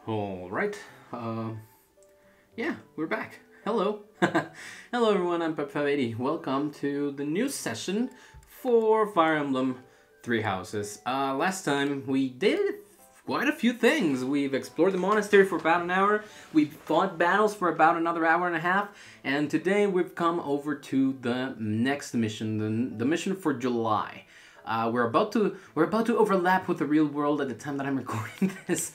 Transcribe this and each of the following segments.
All right. Yeah, we're back. Hello. Hello everyone, I'm Pep580. Welcome to the new session for Fire Emblem Three Houses. Last time we did quite a few things. We've explored the monastery for about an hour. We fought battles for about another hour and a half. And today we've come over to the next mission, the mission for July. We're about to overlap with the real world at the time that I'm recording this.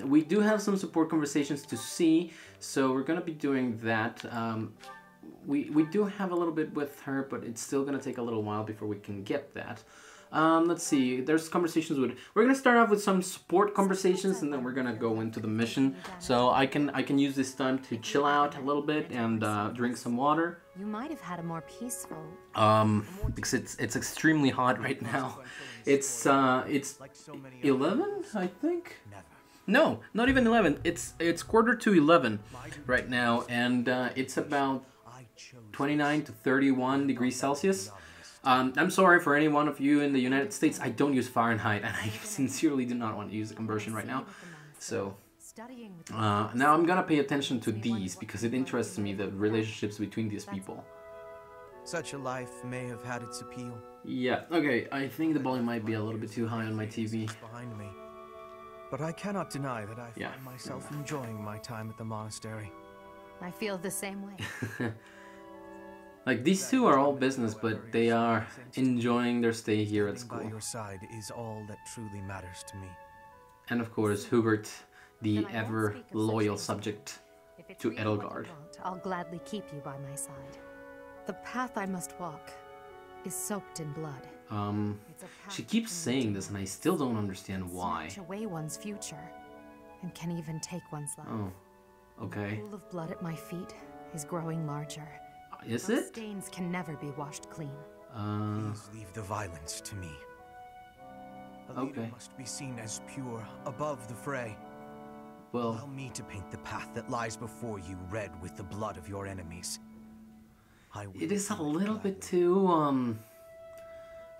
We do have some support conversations to see, so we're gonna be doing that. We do have a little bit with her, but it's still gonna take a little while before we can get that. Let's see. There's conversations with. We're gonna start off with some support conversations, and then we're gonna go into the mission. So I can use this time to chill out a little bit and drink some water. You might have had a more peaceful. Because it's extremely hot right now. It's 11, I think. No, not even 11. It's quarter to 11 right now, and it's about 29 to 31 degrees Celsius. I'm sorry for any one of you in the United States. I don't use Fahrenheit, and I sincerely do not want to use the conversion right now. So now I'm gonna pay attention to these because it interests me, the relationships between these people. Such a life may have had its appeal. Yeah. Okay. I think the volume might be a little bit too high on my TV. Behind me. But I cannot deny that I find myself enjoying my time at the monastery. I feel the same way. Like, these two are all business, but they are enjoying their stay here at school. By your side is all that truly matters to me. And of course, Hubert, the ever loyal subject to Edelgard. I'll gladly keep you by my side. The path I must walk is soaked in blood. She keeps saying this, and I still don't understand why. Snatch away one's future, and can even take one's life. Oh, okay. The pool of blood at my feet is growing larger. Is Those it? stains can never be washed clean. Please leave the violence to me. A leader must be seen as pure, above the fray. Well, allow me to paint the path that lies before you red with the blood of your enemies. It is a little bit too,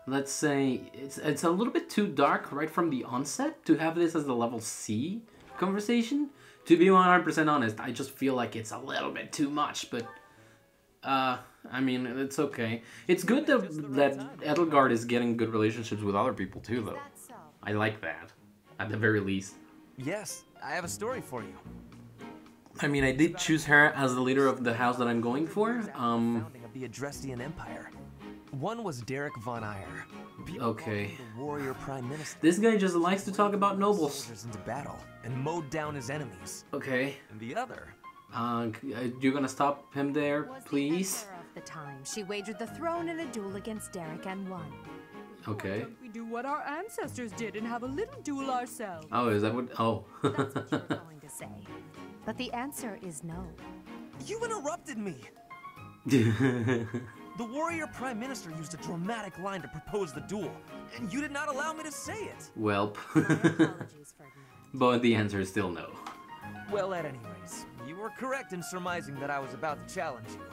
let's say, it's a little bit too dark right from the onset to have this as the level C conversation. To be 100% honest, I just feel like it's a little bit too much, but, I mean, it's okay. It's good that Edelgard is getting good relationships with other people too, though. I like that, at the very least. Yes, I have a story for you. I mean, I did choose her as the leader of the house that I'm going for. Founding of the Adrestian Empire. One was Derek von Eyre. Okay. The warrior prime minister. This guy just likes to talk about nobles. Into battle and mowed down his enemies. Okay. And the other. You're gonna stop him there, please? Of the time, she wagered the throne in a duel against Derek and won. Okay. Why don't we do what our ancestors did and have a little duel ourselves? Oh, is that what? Oh. That's what you're going to say. But the answer is no. You interrupted me! The warrior prime minister used a dramatic line to propose the duel, and you did not allow me to say it! Welp. Apologies, Ferdinand. But the answer is still no. Well, at any rate, you were correct in surmising that I was about to challenge you.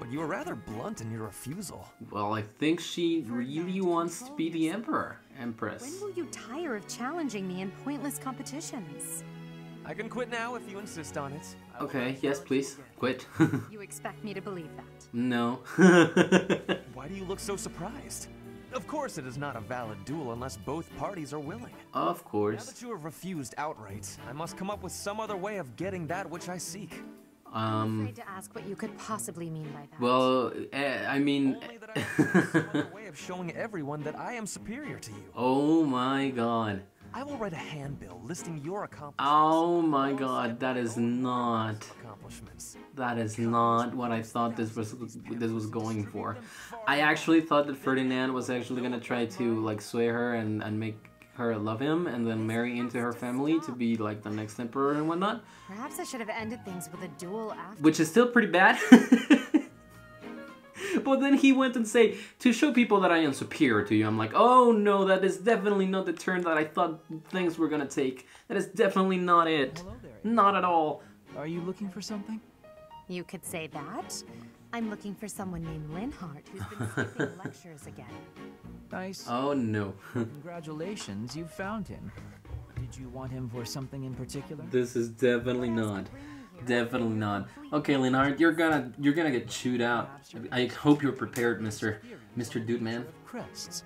But you were rather blunt in your refusal. Well, I think she really wants to be the Empress. When will you tire of challenging me in pointless competitions? I can quit now if you insist on it. Okay, yes, please. Quit. You expect me to believe that? No. Why do you look so surprised? Of course it is not a valid duel unless both parties are willing. Of Now course. that you have refused outright, I must come up with some other way of getting that which I seek. I'm afraid to ask what you could possibly mean by that. Well, I mean... Only that I have some other way of showing everyone that I am superior to you. Oh my god. I will write a handbill listing your accomplishments. Oh my god, that is not... Accomplishments. That is not what I thought this was going for. I actually thought that Ferdinand was actually gonna try to like sway her and make her love him and then marry into her family to be like the next emperor and whatnot. Perhaps I should have ended things with a duel after. Which is still pretty bad. But then he went and said, to show people that I am superior to you. I'm like, oh no, that is definitely not the turn that I thought things were gonna take. That is definitely not it. Hello there. Not at all. Are you looking for something? You could say that. I'm looking for someone named Linhart who's been skipping lectures again. Nice. Oh no. Congratulations, you found him. Did Did you want him for something in particular? This is definitely not. Definitely not. Okay, Leonard, you're gonna get chewed out. I hope you're prepared, Mr. Dude Man. Crests.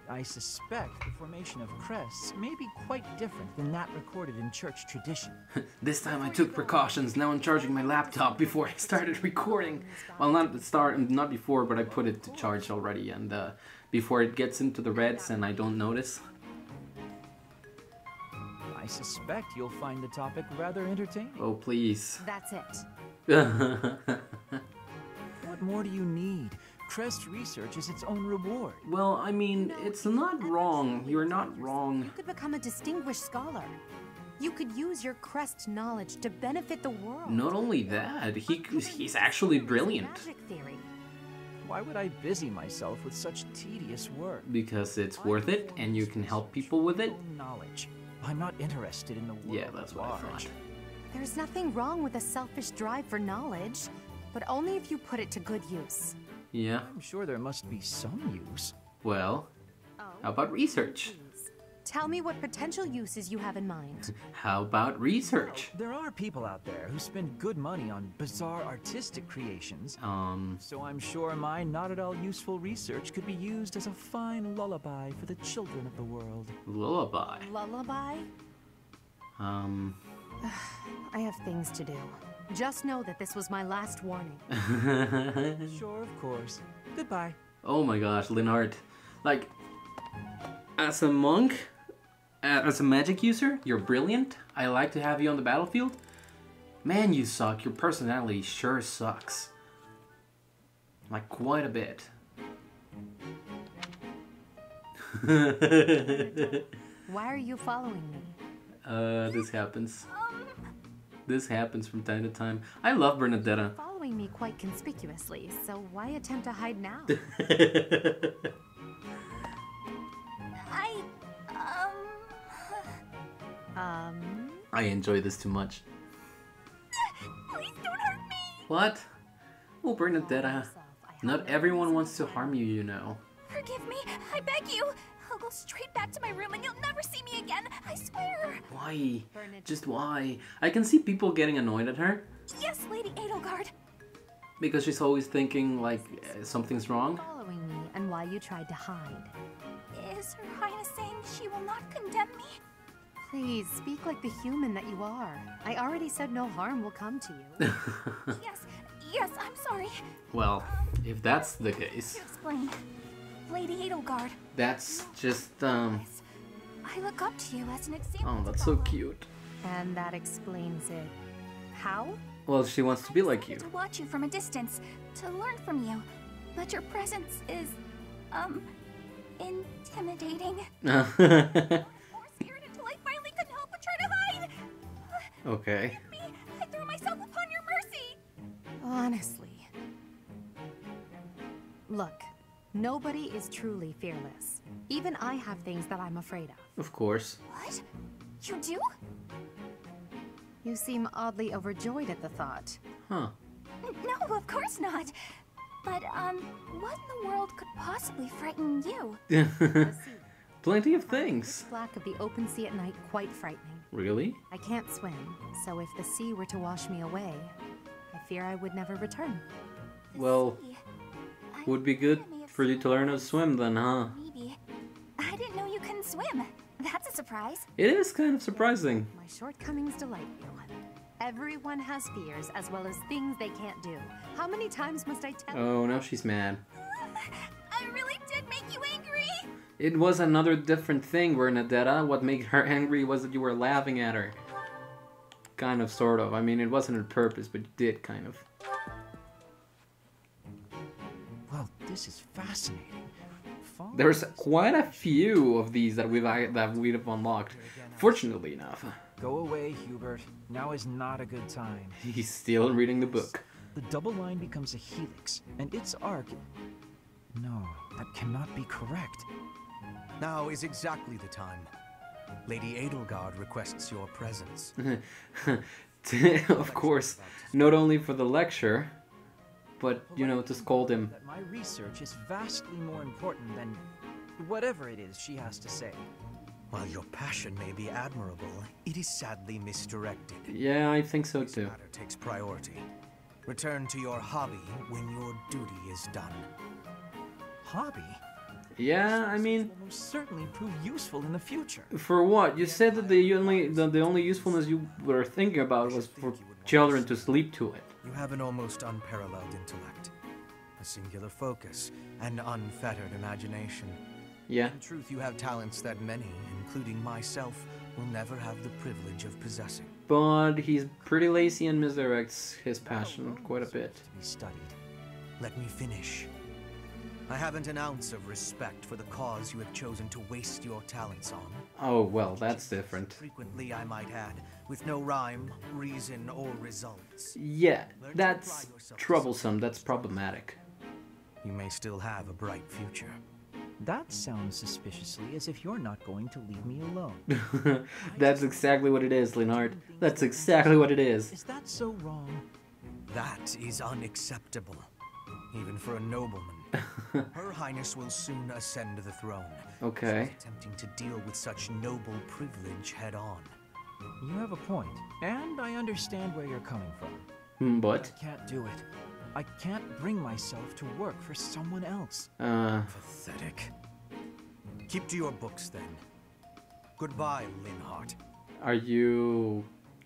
I suspect the formation of crests may be quite different than that recorded in church tradition. This time I took precautions. Now I'm charging my laptop before I started recording. Well, not before, but I put it to charge already, and before it gets into the reds and I don't notice. I suspect you'll find the topic rather entertaining. Oh, please. That's it. What more do you need? Crest research is its own reward. Well, I mean, it's not wrong. You're not wrong. You could become a distinguished scholar. You could use your crest knowledge to benefit the world. Not only that, he's actually brilliant. Magic theory. Why would I busy myself with such tedious work? Because it's worth it, and you can help people with it. Knowledge. I'm not interested in the world. Yeah, that's what I thought. There's nothing wrong with a selfish drive for knowledge, but only if you put it to good use. Yeah. I'm sure there must be some use. Well, how about research? Tell me what potential uses you have in mind. How about research? There are people out there who spend good money on bizarre artistic creations. So I'm sure my not at all useful research could be used as a fine lullaby for the children of the world. Lullaby. Lullaby? I have things to do. Just know that this was my last warning. Sure, of course. Goodbye. Oh my gosh, Leonard. Like, as a monk, as a magic user, you're brilliant. I like to have you on the battlefield. Man, you suck. Your personality sure sucks. Like, quite a bit. Why are you following me? This happens. This happens from time to time. I love Bernadetta. Following me quite conspicuously, so why attempt to hide now? I enjoy this too much. Please don't hurt me! What? Oh, Bernadetta. Not everyone wants to harm you, you know. Forgive me, I beg you. I'll go straight back to my room and you'll never see me again, I swear. Why? Just why? I can see people getting annoyed at her. Yes, Lady Edelgard. Because she's always thinking, like, something's wrong. Following me and why you tried to hide. Is Her Highness saying she will not condemn me? Please, speak like the human that you are. I already said no harm will come to you. Yes, I'm sorry. Well, if that's the case... To explain, Lady Edelgard. That's just, I look up to you as an example. Oh, that's so cute. And that explains it. How? Well, she wants to be like you. To watch you from a distance, to learn from you. But your presence is, intimidating. More scared until I finally couldn't help but try to hide. Okay. I threw myself upon your mercy. Honestly. Look, nobody is truly fearless. Even I have things that I'm afraid of. Of course. What? You do? You seem oddly overjoyed at the thought. Huh. No, of course not. But, what in the world could possibly frighten you? Plenty of things. The black of the open sea at night quite frightening. Really? I can't swim, so if the sea were to wash me away, I fear I would never return. Well, would be good for you to learn how to swim then, huh? Maybe. I didn't know you couldn't swim. That's a surprise. It is kind of surprising. My shortcomings delight you. Everyone has fears as well as things they can't do. How many times must I tell you? Oh, now she's mad. I really did make you angry. It was another different thing, Bernadetta. What made her angry was that you were laughing at her. Kind of, sort of. I mean, it wasn't on purpose, but you did, kind of. Well, this is fascinating. There's quite a few of these that we've unlocked. Fortunately enough. Go away, Hubert. Now is not a good time. He's still reading the book. The double line becomes a helix, and its arc... No, that cannot be correct. Now is exactly the time. Lady Edelgard requests your presence. Of course, not only for the lecture, but, you know, to scold him. That my research is vastly more important than whatever it is she has to say. While your passion may be admirable, it is sadly misdirected. Yeah, I think so too. This matter takes priority. Return to your hobby when your duty is done. Hobby? Yeah, I mean, Will most certainly prove useful in the future. for what? You said that the only usefulness you were thinking about was for children to sleep to it. You have an almost unparalleled intellect, a singular focus, and unfettered imagination. Yeah. In truth, you have talents that many, including myself, will never have the privilege of possessing. But he's pretty lazy and misdirects his passion quite a bit. To be studied. Let me finish. I haven't an ounce of respect for the cause you have chosen to waste your talents on. Oh, well, that's different. Frequently, I might add, with no rhyme, reason, or results. Yeah, that's troublesome, that's problematic. You may still have a bright future. That sounds suspiciously as if you're not going to leave me alone. That's exactly what it is, Leonard. That's exactly what it is. Is that so wrong? That is unacceptable, even for a nobleman. Her Highness will soon ascend the throne. Okay. She's attempting to deal with such noble privilege head on. You have a point, and I understand where you're coming from. But? I can't do it. I can't bring myself to work for someone else. Pathetic. Keep to your books then. Goodbye, Linhart. Are you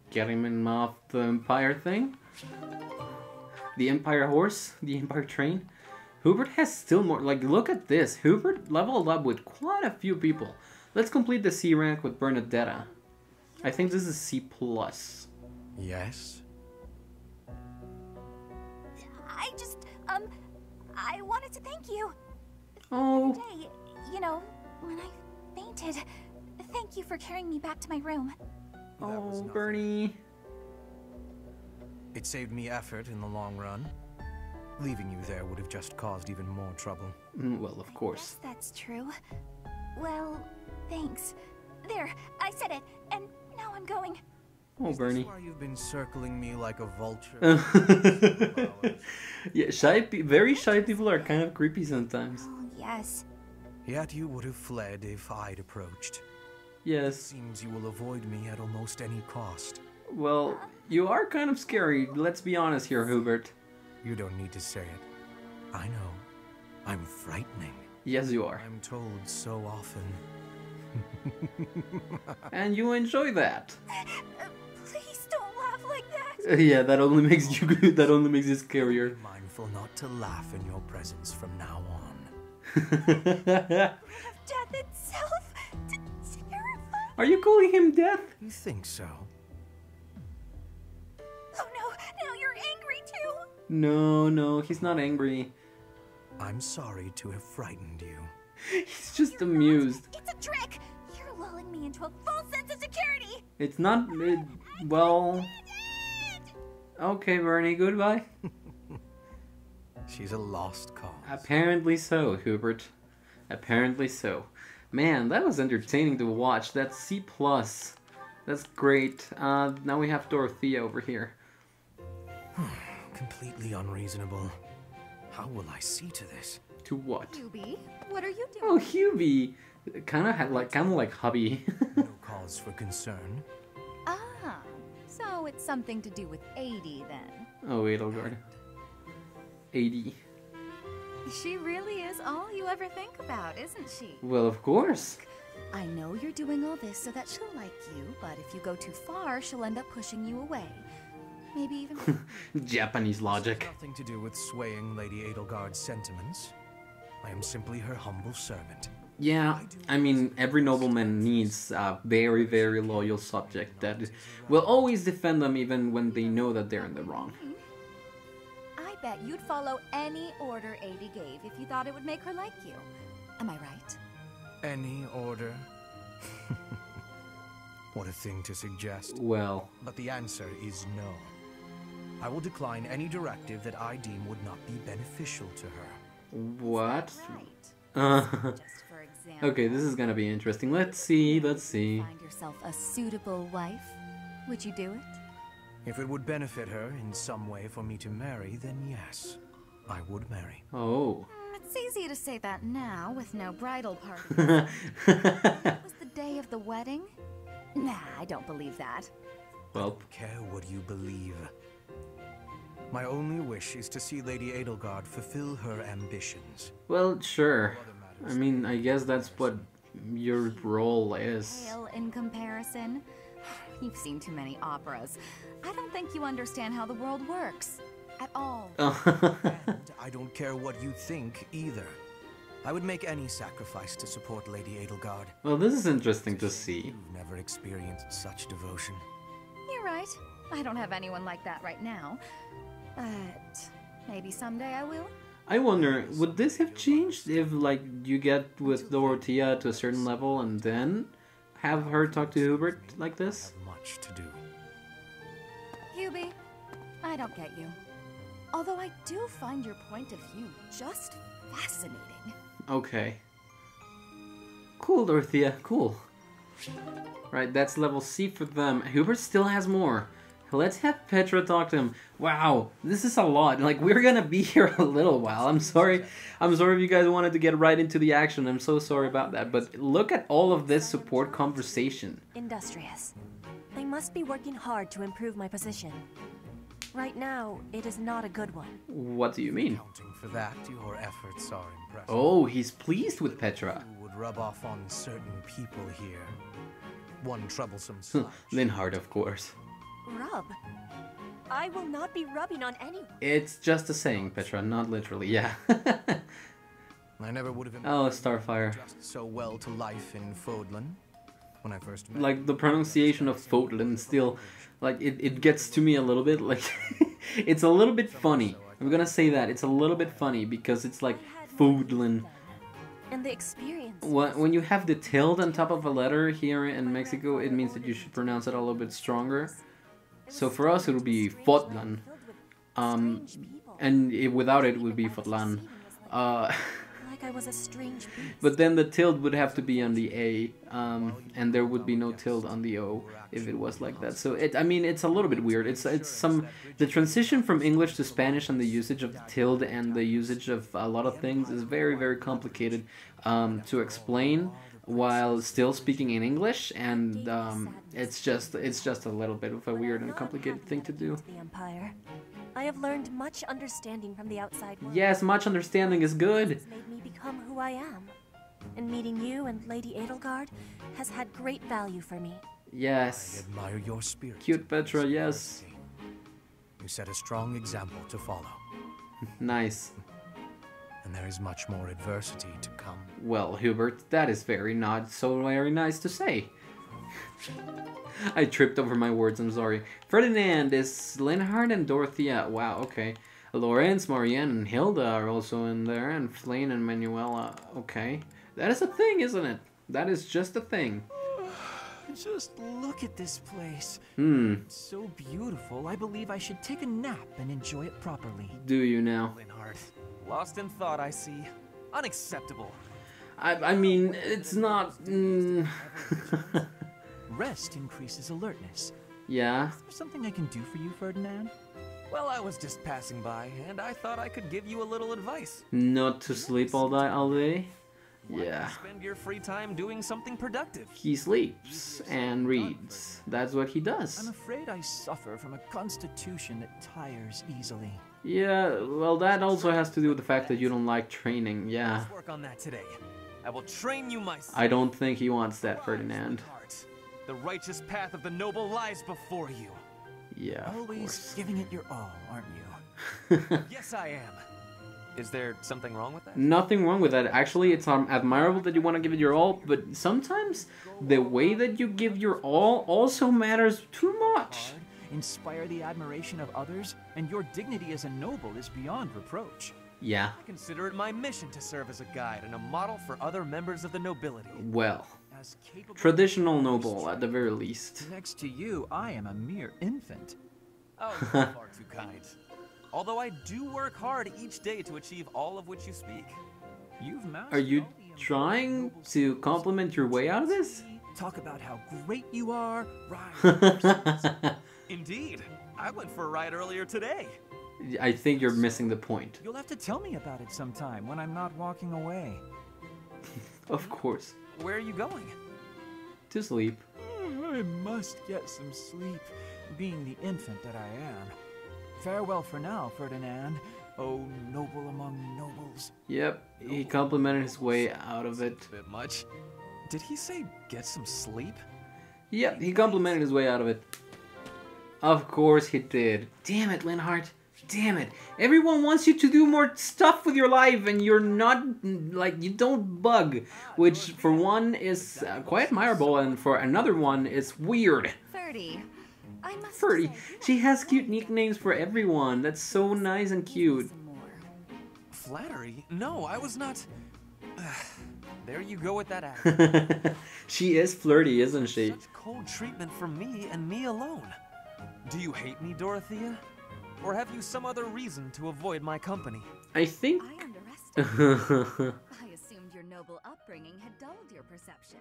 getting him off the Empire thing? The Empire horse? The Empire train? Hubert has still more. Like, look at this. Hubert leveled up with quite a few people. Let's complete the C rank with Bernadetta. I think this is C+. Yes? I wanted to thank you. Oh. The other day, you know, when I fainted. Thank you for carrying me back to my room. Oh, Bernie. It saved me effort in the long run. Leaving you there would have just caused even more trouble. Well, of course. That's true. Well, thanks. There, I said it, and now I'm going. Oh, Bernie. Is this why you've been circling me like a vulture? Yeah, very shy people are kind of creepy sometimes. Oh, yes. Yet you would have fled if I'd approached. It Yes. seems you will avoid me at almost any cost. Well, you are kind of scary. Let's be honest here, Hubert. You don't need to say it. I know. I'm frightening. Yes, you are. I'm told so often. And you enjoy that. Please don't laugh like that. Yeah, that only makes you good. That only makes you scarier. Be mindful not to laugh in your presence from now on. Death itself. Terrifying. Are you calling him Death? You think so? Oh no, now you're angry too. No, he's not angry. I'm sorry to have frightened you. He's just amused. It's a trick. You're lulling me into a false sense of security. It's not. Well. Okay, Bernie, goodbye. She's a lost cause. Apparently so, Hubert. Apparently so. Man, that was entertaining to watch. That's C+. That's great. Now we have Dorothea over here. Completely unreasonable. How will I see to this? To what? Hubie, what are you doing? Oh, Hubie. Kind of like hubby. No cause for concern. Ah, so it's something to do with 80 then. Oh, Edelgard. 80. She really is all you ever think about, isn't she? Well, of course. I know you're doing all this so that she'll like you, but if you go too far, she'll end up pushing you away. Maybe even... Japanese logic. Nothing to do with swaying Lady Edelgard's sentiments. I am simply her humble servant. Yeah, I mean, every nobleman needs a very, very loyal subject that will always defend them even when they know that they're in the wrong. I bet you'd follow any order Adi gave if you thought it would make her like you. Am I right? Any order? What a thing to suggest. Well, But the answer is no. I will decline any directive that I deem would not be beneficial to her. what? Right. Just for example. Okay, this is gonna be interesting. Let's see. Find yourself a suitable wife? Would you do it? If it would benefit her in some way for me to marry, then yes, I would marry. Oh. It's easy to say that now with no bridal party. It was the day of the wedding? Nah, I don't believe that. Well, I don't care what you believe. My only wish is to see Lady Edelgard fulfill her ambitions. well, sure. I mean, I guess that's what your role is. Pale in comparison. You've seen too many operas. I don't think you understand how the world works. At all. And I don't care what you think either. I would make any sacrifice to support Lady Edelgard. Well, this is interesting to see. You've never experienced such devotion. You're right. I don't have anyone like that right now. But maybe someday I will. I wonder, would this have changed if, like, you get with Dorothea to a certain level and then have her talk to Hubert like this? Have much to do. Hubie, I don't get you. Although I do find your point of view just fascinating. Okay. Cool, Dorothea, cool. Right, that's level C for them. Hubert still has more. Let's have Petra talk to him. Wow, this is a lot. Like, we're gonna be here a little while. I'm sorry if you guys wanted to get right into the action. I'm so sorry about that. But look at all of this support conversation. Industrious. I must be working hard to improve my position. Right now, it is not a good one. What do you mean? Counting for that, your efforts are impressive. Oh, he's pleased with Petra. You would rub off on certain people here. One troublesome slash. Linhard, of course. Rub? I will not be rubbing on anyone. It's just a saying, Petra, not literally, yeah. I never would have Oh, Starfire. adjusted so well to life in Fodlan when I first met. Like, the pronunciation of Fodlan still, like, it gets to me a little bit, like, it's a little bit funny. I'm gonna say that, it's a little bit funny, because it's like, Fodlan. And the experience. When you have the tilde on top of a letter here in Mexico, it means that you should pronounce it a little bit stronger. So for us, it would be Fodlan. And without it, it would be Fodlan. Like I was a strange beast. But then the tilde would have to be on the A, and there would be no tilde on the O if it was like that. So I mean, it's a little bit weird. It's the transition from English to Spanish and the usage of the tilde and the usage of a lot of things is very, very complicated to explain while still speaking in English, and it's just a little bit of a weird and complicated thing to do. The Empire. I have learned much understanding from the outside world. Yes, much understanding is good. It's made me become who I am. And meeting you and Lady Edelgard has had great value for me. Yes. I admire your spirit. Cute Petra, yes. You set a strong example to follow. Nice. And there is much more adversity to come. Well, Hubert, that is not so very nice to say. I tripped over my words, I'm sorry. Ferdinand is Linhard and Dorothea. Wow, okay. Lorenz, Marianne, and Hilda are also in there, and Flane and Manuela. Okay. That is a thing, isn't it? That is just a thing. Just look at this place. It's so beautiful, I believe I should take a nap and enjoy it properly. Do you now? Linhard. Lost in thought, I see. Unacceptable. I mean, it's not... Rest increases alertness. Yeah? Is there something I can do for you, Ferdinand? Well, I was just passing by, and I thought I could give you a little advice. Not to sleep all day? Why Yeah. not spend your free time doing something productive? He sleeps and reads. That's what he I'm does. afraid I suffer from a constitution that tires easily. Yeah, well, that also has to do with the fact that you don't like training, yeah. Let's work on that today. I will train you myself. I don't think he wants that, Ferdinand. The righteous path of the noble lies before you. Yeah, of Always course. giving it your all, aren't you? Yes, I am. Is there something wrong with that? Nothing wrong with that. Actually, it's admirable that you want to give it your all, but sometimes the way that you give your all also matters too much. Inspire the admiration of others, and your dignity as a noble is beyond reproach. Yeah, I consider it my mission to serve as a guide and a model for other members of the nobility. well, As capable traditional noble at the very least. next to you, I am a mere infant. Oh, you're far too kind. Although I do work hard each day to achieve all of which you speak. You've mastered Are you all the trying noble to skills compliment your way out of this? Talk about how great you are. Ride. Indeed. I went for a ride earlier today. I think you're missing the point. You'll have to tell me about it sometime when I'm not walking away. Of course. Where are you going? to sleep. I must get some sleep, being the infant that I am. Farewell for now, Ferdinand, oh noble among nobles. Yep, he complimented his way out of it. A bit much. Did he say get some sleep? Yep, he complimented his way out of it. Of course he did. Damn it, Linhardt. Damn it. Everyone wants you to do more stuff with your life and you're not, like, you don't bug. Which, for one, is quite admirable and for another one, is weird. Ferdy, I must Ferdy. say, She has cute nicknames for everyone. That's so nice and cute. some more. Flattery? No, I was not... There you go with that accent. She is flirty, isn't she? Such cold treatment from me and me alone. Do you hate me, Dorothea? Or have you some other reason to avoid my company? I think... I underestimated. I assumed your noble upbringing had dulled your perception.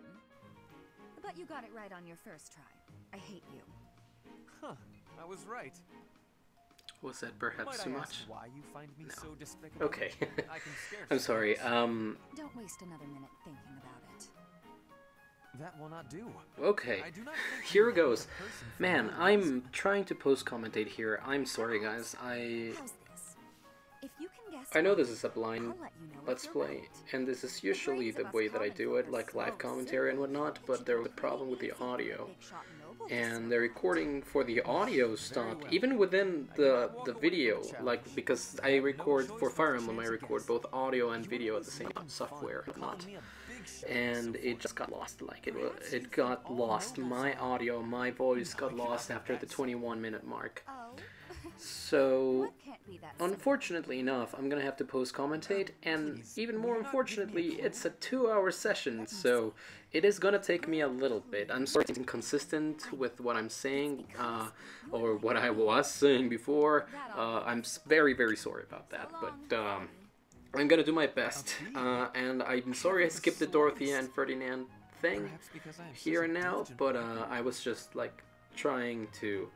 But you got it right on your first try. I hate you. Huh, I was right. Was that perhaps Might too I much? ask why you find me so despicable? Okay. I can scarcely I'm sorry. Don't waste another minute thinking about it. That will not do. Okay. I do not think Here you it goes. are the person for Man, me. I'm trying to post-commentate here. I'm sorry, guys. How's this? If you can guess I know right, this is a blind I'll let you know if Let's you're Play, right. and this is usually the way that I do it, like live commentary and whatnot, but there was a problem with the audio. Big shot noble And the recording for the audio stopped, even within the video, like, because I record, for Fire Emblem, I record both audio and video at the same software, not. And it just got lost, like, it got lost. My audio, my voice got lost after the 21-minute mark. Oh, So, what can't be that simple? unfortunately enough, I'm gonna have to post-commentate, and even more unfortunately, it's a 2-hour session, so it is gonna take me a little bit. I'm sorry it's inconsistent with what I'm saying, or what I was saying before. I'm very, very sorry about that, but I'm gonna do my best. And I'm sorry I skipped the Dorothea and Ferdinand thing Perhaps because I am here such and a now, diligent but I was just like trying to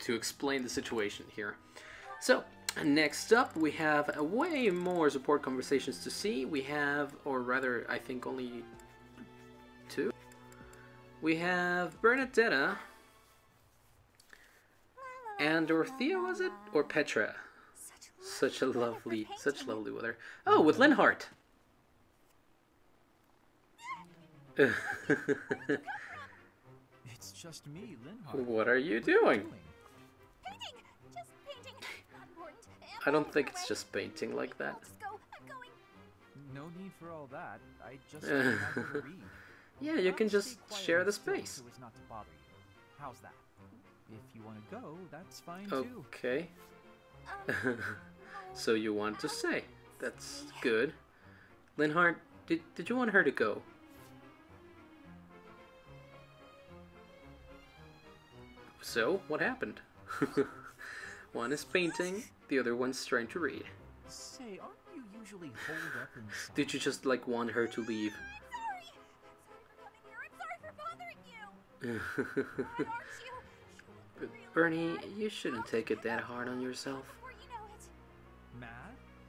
explain the situation here. So, next up we have way more support conversations to see. We have, or rather, I think only 2. We have Bernadetta and Dorothea, was it? Or Petra? Such lovely weather. Oh, with Linhardt! It's just me, Linhardt. What are you doing? Painting! Just painting! Not important. I don't think it's just painting like that. I'll just go. I'm going. No need for all that. I just wanted to read. Yeah, you can I'll just stay quiet share and the still space. so as not to bother you. How's that? If you want to go, that's fine too. Okay. So you want to stay. That's good. Linhardt, did you want her to go? So, what happened? One is painting, the other one's trying to read. Say, aren't you usually holed up inside? Did you just, like, want her to leave? Sorry. I'm sorry for coming here. I'm sorry for bothering you. Why aren't you? But Bernie, you shouldn't take it that hard on yourself. Before you know it. Mad?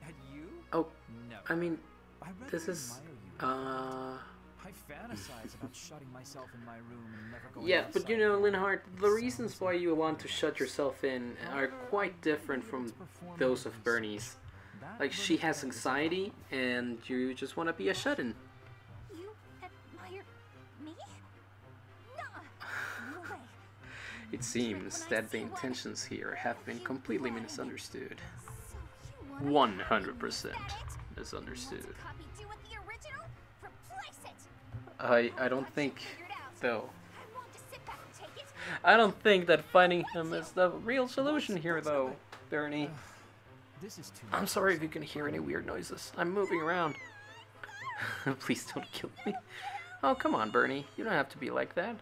At you? Oh, No. I mean, I rather this is, admire you. I fantasize about shutting myself in my room and never going yeah, but you outside. know, Linhardt, the reasons why you want to shut yourself in are quite different from those of Bernie's. That Like, she has little anxiety, and you just want to be a shut-in. You admire me? Nuh-uh. No way. It seems that the intentions here have been completely misunderstood. So you want 100% that? misunderstood. Want to copy do with the original? Replace it. I don't think, Figured out. though. I want to sit back and take it. I don't think that fighting him is the real solution here, though, Bernie. This is too I'm sorry if you can hear any weird noises. I'm moving around. Please don't kill me. Oh, come on, Bernie. You don't have to be like that.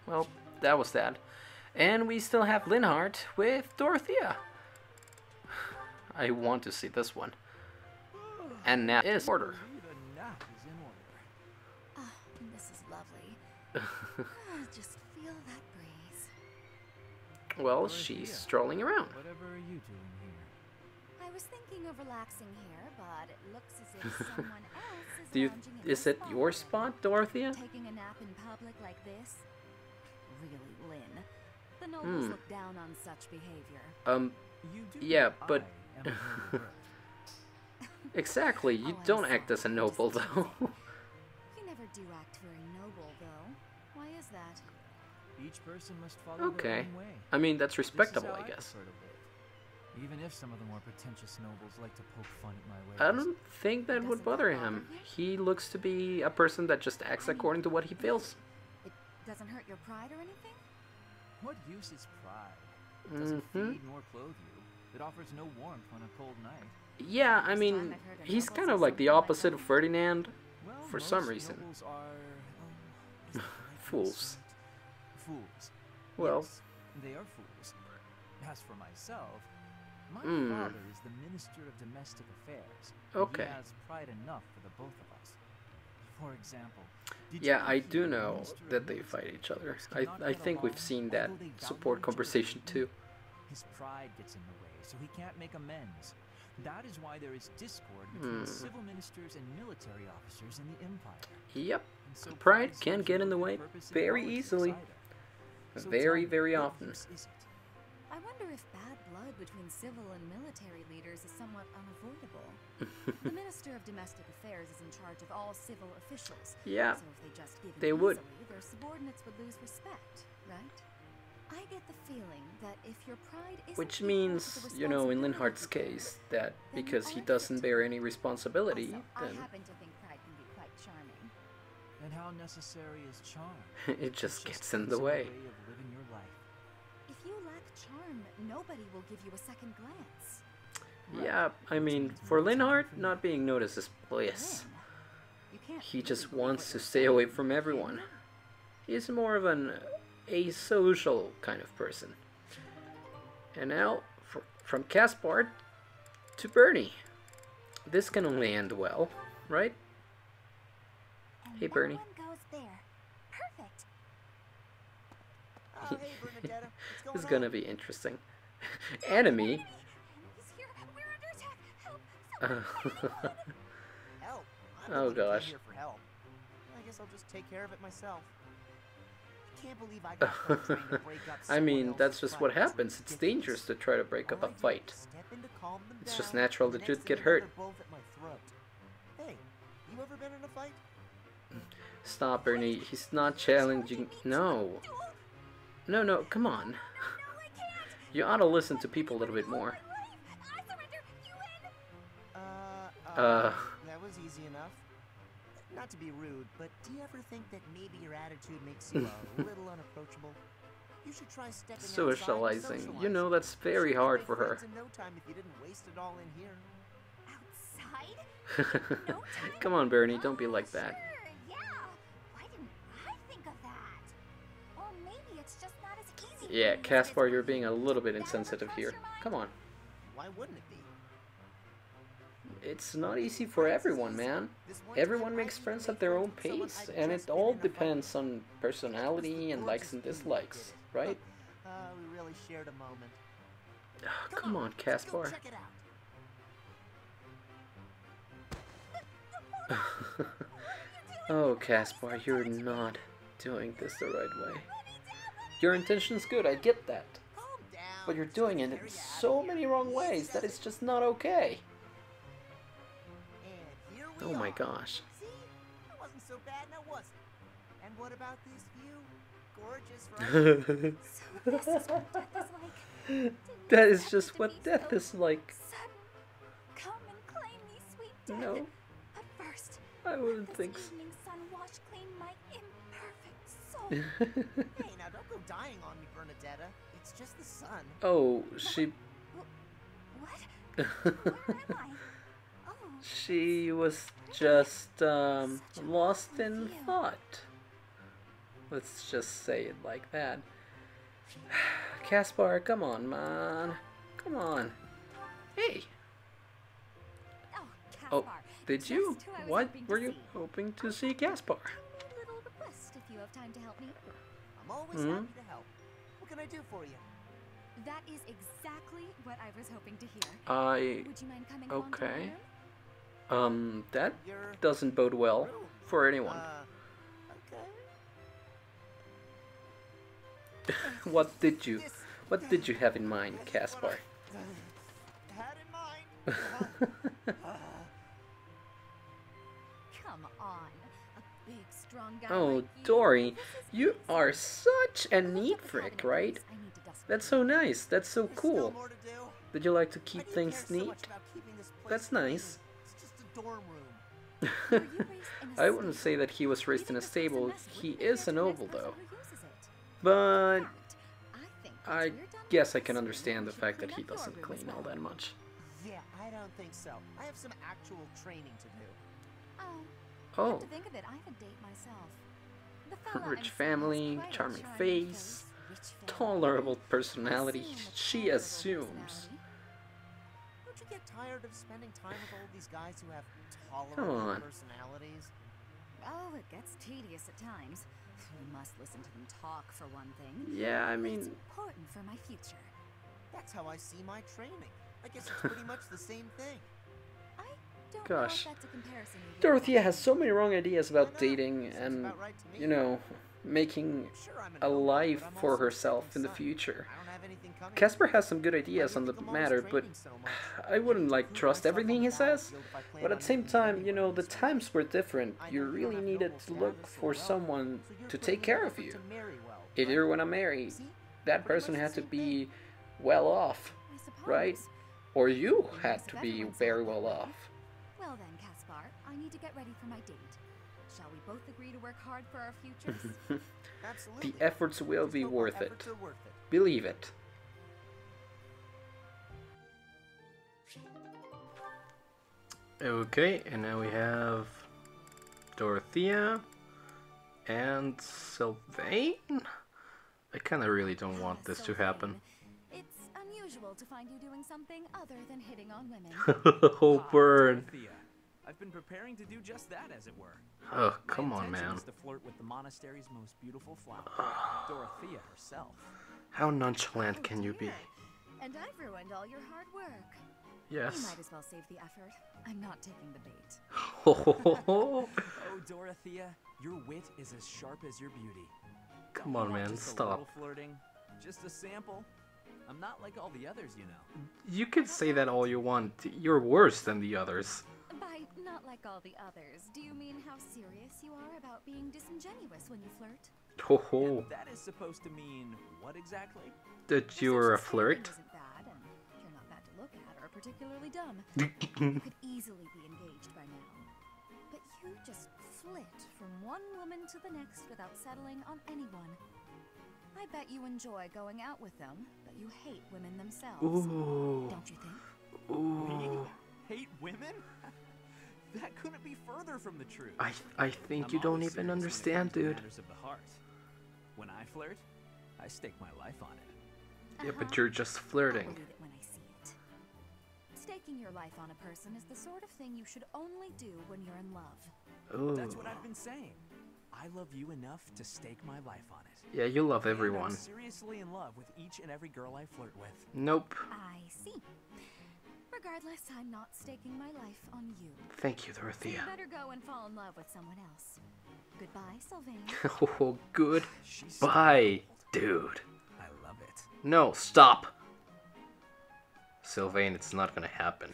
Well, that was that. And we still have Linhardt with Dorothea. I want to see this one. And now is order. The nap is in order. Oh, this is lovely. Just feel that breeze. Well, she's strolling around. Whatever are you doing here? I was thinking of relaxing here, but it looks as if someone else is lounging in Is the it spot. your spot, Dorothea? Taking a nap in public like this? Really, Lynn? The nobles look down on such behavior. You do Yeah, know but I am of noble birth. exactly. You Oh, I'm don't act sorry, as a I'm noble, just though. teasing. You never do act very noble, though. Why is that? Each person must follow their Okay. own way. I mean, that's This is respectable, how I guess. prefer to live. Even if some of the more pretentious nobles like to poke fun at my ways. I don't think that would Doesn't bother that bother him. you? He looks to be a person that just acts according to what he feels. It doesn't hurt your pride or anything? What use is pride? It doesn't Mhm. feed nor clothe you. It offers no warmth on a cold night. Yeah, I First mean, time I've heard a he's noble kind say of like the something like opposite of that. Ferdinand. Well, For some most reason. nobles are is the right Fools. word? Fools. Well. Yes, they are fools. As for myself, my Hmm. father is the Minister of Domestic Affairs. and Okay. He has pride enough for the both of us. For example, did Yeah, you I hear do the know Minister of that they Military fight each other. cannot I get think we've along, seen that although they value support each other conversation greatly? too. His pride gets in the way, so he can't make amends. That is why there is discord between civil ministers and military officers in the Empire. Yep. And so Pride serves can get no in the good way purpose in very politics easily. either. So Very, tell me, very what often. use is it? I wonder if bad blood between civil and military leaders is somewhat unavoidable. The Minister of Domestic Affairs is in charge of all civil officials. Yeah, So if they just give in they would. easily, their subordinates would lose respect, right? I get the feeling that if your pride isn't Which equal to means, the you know, in responsibility Linhardt's you bear, case, that then you because he aren't doesn't fit. bear any responsibility, Also, I then happen to think pride can be quite charming. And how necessary is charm? it just gets gets in the way. of living your life. If you lack charm, nobody will give you a second glance. Yeah, I mean, for Linhardt, not being noticed is bliss. Lynn, you can't He really just believe wants what to you're stay saying, away from can everyone. you? He's more of an asocial kind of person. And now, from Caspar to Bernie. This can only end well, right? And Hey, that Bernie. one goes there. Perfect. Oh, hey, Bernadetta. What's This is going gonna on? be interesting. Enemy? He's here. We're under attack. Help. Someone. Help. I'm Oh, the one who came gosh. here for help. I guess I'll just take care of it myself. I can't believe I got caught trying to break up I someone mean, else's that's just what fight. It's happens. It's ridiculous. dangerous to try to break up All a I do fight. is step in to calm them It's just down, natural and that next you'd thing get you know, hurt. they're both at my throat. Hey, you ever been in a fight? Stop, Bernie. He's not challenging. No. No, no, come on. You ought to listen to people a little bit more. I surrender. You win. That was easy enough. Not to be rude, but do you ever think that maybe your attitude makes you a little unapproachable? You should try stepping outside and Socializing. You know, socializing. that's very You'd hard make for her. friends in no time if you didn't waste it all in here. Outside? No time? Come on, Bernie. Don't be like that. Sure, yeah. Why didn't I think of that? Or maybe it's just not as easy. for Yeah, me as it is Caspar, for you're you. being a little bit Did that ever insensitive cross here. your mind? Come on. Why wouldn't it be? It's not easy for everyone, man. Everyone makes friends at their own pace, and it all depends on personality and likes and dislikes, right? We really shared a moment. Come on, Let's go Caspar. check it out. Oh, Caspar, you're not doing this the right way. Your intention's good, I get that. Calm down. But you're doing it in so many wrong ways that it's just not okay. And here we Oh my are. gosh. See? That wasn't so bad, now was it? And what about this view? Gorgeous, right? So this is what death is like. Didn't That you is expect just it to what be death so is like. sudden? Come and claim me, sweet death. No, But first, I let wouldn't this think so. evening sun wash clean my imperfect soul. Hey, now don't go dying on me, Bernadetta. It's just the sun. Oh, she What? Where am I? Oh, she was just lost in thought. Let's just say it like that. Caspar, come on, man. Come on. Hey. Oh, Oh, Caspar. did just you? who I was What hoping to were you see. hoping to see, Caspar? A little request if you have time to help me. I'm always Hmm? happy to help. What can I do for you? That is exactly what I was hoping to hear. Would you mind coming along to my okay. room? That doesn't bode well for anyone. Okay. What did you have in mind, Caspar? Had in mind. Come on. A big, strong guy Oh, like you. Dory, This is you easy. are such a Look neat up the freak, cabinet, right? please. I need to dust That's my so room. nice. That's so There's still cool. more to do. Did you like to Why keep do you things care so neat? much about keeping this place That's clean? nice. It's just a dorm room. Were you raised in a I wouldn't stable? say that he was raised in a Leaving this place stable. mess He wouldn't be is fair a to the next noble, person though. who uses it. But In fact, I think I once we're done guess I with can this, understand you the should fact that clean he up your doesn't room as clean all well. that much. Yeah, I don't think so. I have some actual training to do. Oh, Oh, come to think of it, I have a date myself. The fella rich I'm seeing family, has quite a charming charming face, rich family. tolerable I personality. assume a She tolerable assumes. personality. Don't you get tired of spending time with all these guys who have Come tolerable on. personalities? Oh, it gets tedious at times. You must listen to them talk, for one thing. Yeah, I But it's mean, important for my future. That's how I see my training. I guess it's pretty much the same thing. I don't Gosh. know if that's a comparison you really Dorothea want has to so make. many wrong ideas about I know. dating Seems and, about right to me. you know, making Sure, I'm a an owner, life but I'm for also a herself second in the son. future. I don't have anything coming. Casper has some good Why do ideas you on the think I'm always matter, but training so much? I wouldn't need to like prove trust myself on everything the he says. battlefield if I plan But on at the same making it time, you anywhere know, in the this times were different. I You know you really don't have needed noble to look status or for wealth, someone so you're to putting take in care an of effort you. to marry well, If right? you're gonna marry, See? that Pretty person much had the to same thing. be well off, I suppose. right? Or you Nice had if to be everyone saw very it that well way. off. Well then, Caspar, I need to get ready for my date. Shall we both agree to work hard for our futures? Absolutely. The efforts will Just be hope our worth it. efforts are worth it. Believe it. Okay, and now we have Dorothea and Sylvain? I kinda really don't want this to happen. It's unusual to find you doing something other than hitting on women. Oh, burn. Dorothea. I've been preparing to do just that, as it were. Oh, come My on, intention man. is to flirt with the monastery's most beautiful flower, Dorothea herself. How nonchalant can you be? dear. And I've ruined all your hard work. You Yes. might as well save the effort. I'm not taking the bait. Oh, Dorothea, your wit is as sharp as your beauty. Come You on, want man, just a stop. little flirting, just a sample. I'm not like all the others, you know. You can say that all you want. You're worse than the others. By not like all the others, do you mean how serious you are about being disingenuous when you flirt? Ho ho. That is supposed to mean what exactly? That you're a Such flirt? isn't bad, and you're not bad to look at or particularly dumb. You could easily be engaged by now. But you just flit from one woman to the next without settling on anyone. I bet you enjoy going out with them, but you hate women themselves. Ooh. Don't you think? Ooh. Hate women? That couldn't be further from the truth. I think I'm you don't always even serious when it understand, comes to dude. matters of the heart. When I flirt, I stake my life on it. Yeah, but you're just flirting. I'll believe it when I see it. Staking your life on a person is the sort of thing you should only do when you're in love. Ooh. That's what I've been saying. I love you enough to stake my life on it. Yeah, you love And everyone. I'm seriously in love with each and every girl I flirt with. Nope. I see. Regardless, I'm not staking my life on you. Thank you, So you Dorothea. better go and fall in love with someone else. Goodbye, Sylvain. Oh, good. She's so Bye, cold. dude. I love it. No, stop. Sylvain, it's not gonna happen.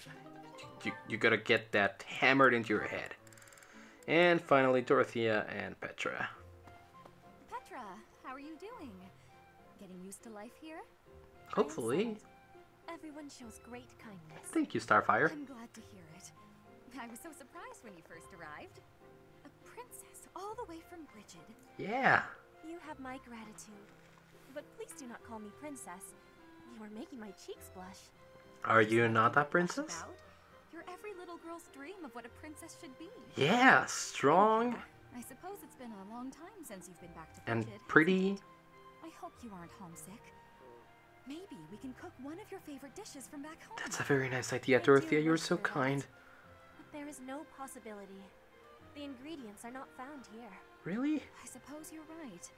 You gotta get that hammered into your head. And finally, Dorothea and Petra. Petra, how are you doing? Getting used to life here? Hopefully. Everyone shows great kindness. Thank you, Starfire. I'm glad to hear it. I was so surprised when you first arrived. A princess all the way from Brigid. Yeah. You have my gratitude. But please do not call me princess. You are making my cheeks blush. Are you not a What princess? about? You're every little girl's dream of what a princess should be. Yeah, strong I suppose it's been a long time since you've been back to and Brigid, hasn't pretty. it? I hope you aren't homesick. Maybe we can cook one of your favorite dishes from back home. That's a very nice idea, I do Dorothea. You're wish so for that. kind. But there is no possibility. The ingredients are not found here. Really? I suppose you're right.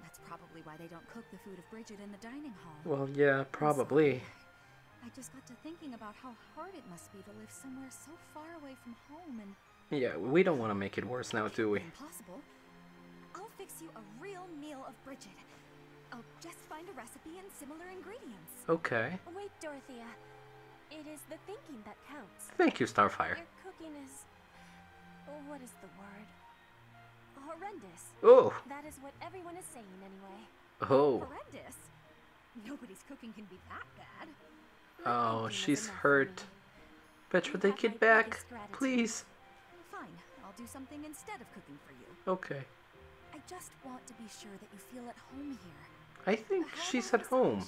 That's probably why they don't cook the food of Bridget in the dining hall. Well, yeah, probably. I just got to thinking about how hard it must be to live somewhere so far away from home and... Yeah, we don't want to make it worse now, do we? Impossible. I'll fix you a real meal of Bridget. I'll just find a recipe and similar ingredients. Okay. Wait, Dorothea. It is the thinking that counts. Thank you, Starfire. Your cooking is... what is the word? Horrendous. Oh. That is what everyone is saying anyway. Oh. Horrendous? Nobody's cooking can be that bad. Oh, she's hurt. Petra, take it back, please. Fine, I'll do something instead of cooking for you. Okay. I just want to be sure that you feel at home here. I think she's at home.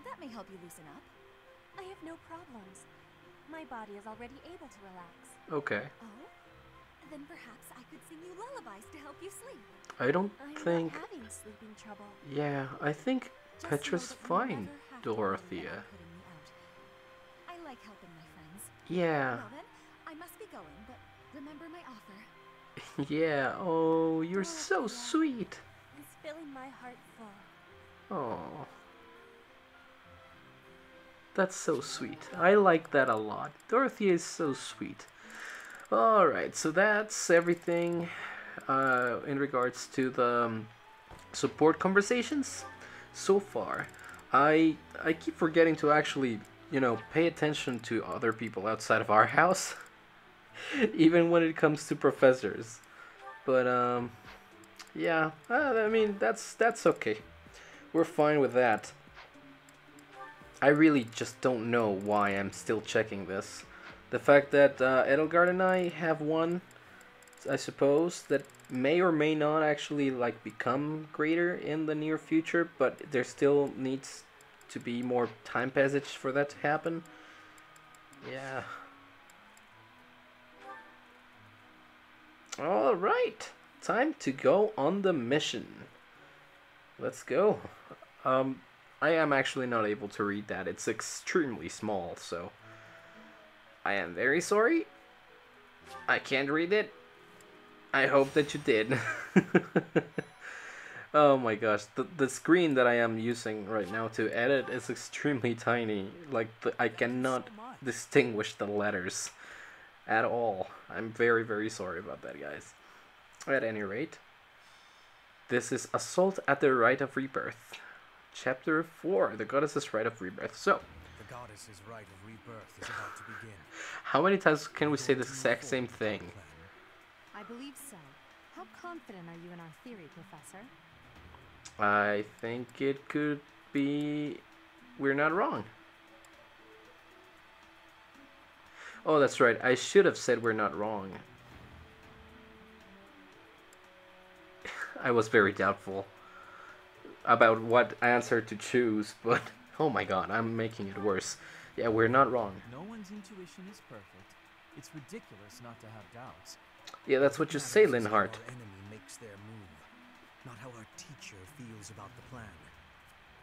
That may help you loosen up. I have no problems. My body is already able to relax. Okay. Oh? Then perhaps I could sing you lullabies to help you sleep. I don't I'm think... not having sleeping trouble. Yeah, I think Just Petra's know that you fine, never have to worry about Dorothea. putting me out. I like helping my friends. Yeah. Well then, I must be going, but remember my offer. Yeah, oh, you're so sweet. It's filling my heart full. Oh. That's so sweet. I like that a lot. Dorothy is so sweet. Alright, so that's everything in regards to the support conversations so far. I keep forgetting to actually, you know, pay attention to other people outside of our house. Even when it comes to professors. But, yeah, I mean, that's okay. We're fine with that. I really just don't know why I'm still checking this. The fact that Edelgard and I have one, I suppose, that may or may not actually like become greater in the near future, but there still needs to be more time passage for that to happen. Yeah. Alright, time to go on the mission. Let's go. I am actually not able to read that. It's extremely small, so I am very sorry. I can't read it. I hope that you did. Oh my gosh, the screen that I am using right now to edit is extremely tiny. Like, I cannot distinguish the letters at all. I'm very, very sorry about that, guys. At any rate, this is Assault at the Rite of Rebirth. Chapter 4, the Goddess's Rite of Rebirth. So, the Goddess's Rite of Rebirth is about to begin. How many times can we say the exact same thing? I believe so. How confident are you in our theory, Professor? I think it could be... We're not wrong. Oh, that's right. I should have said we're not wrong. I was very doubtful about what answer to choose, but oh my god, I'm making it worse. Yeah, we're not wrong. No one's intuition is perfect. It's ridiculous not to have doubts. Yeah, that's what you say, Linhart. Our enemy makes their move, not how our teacher feels about the plan.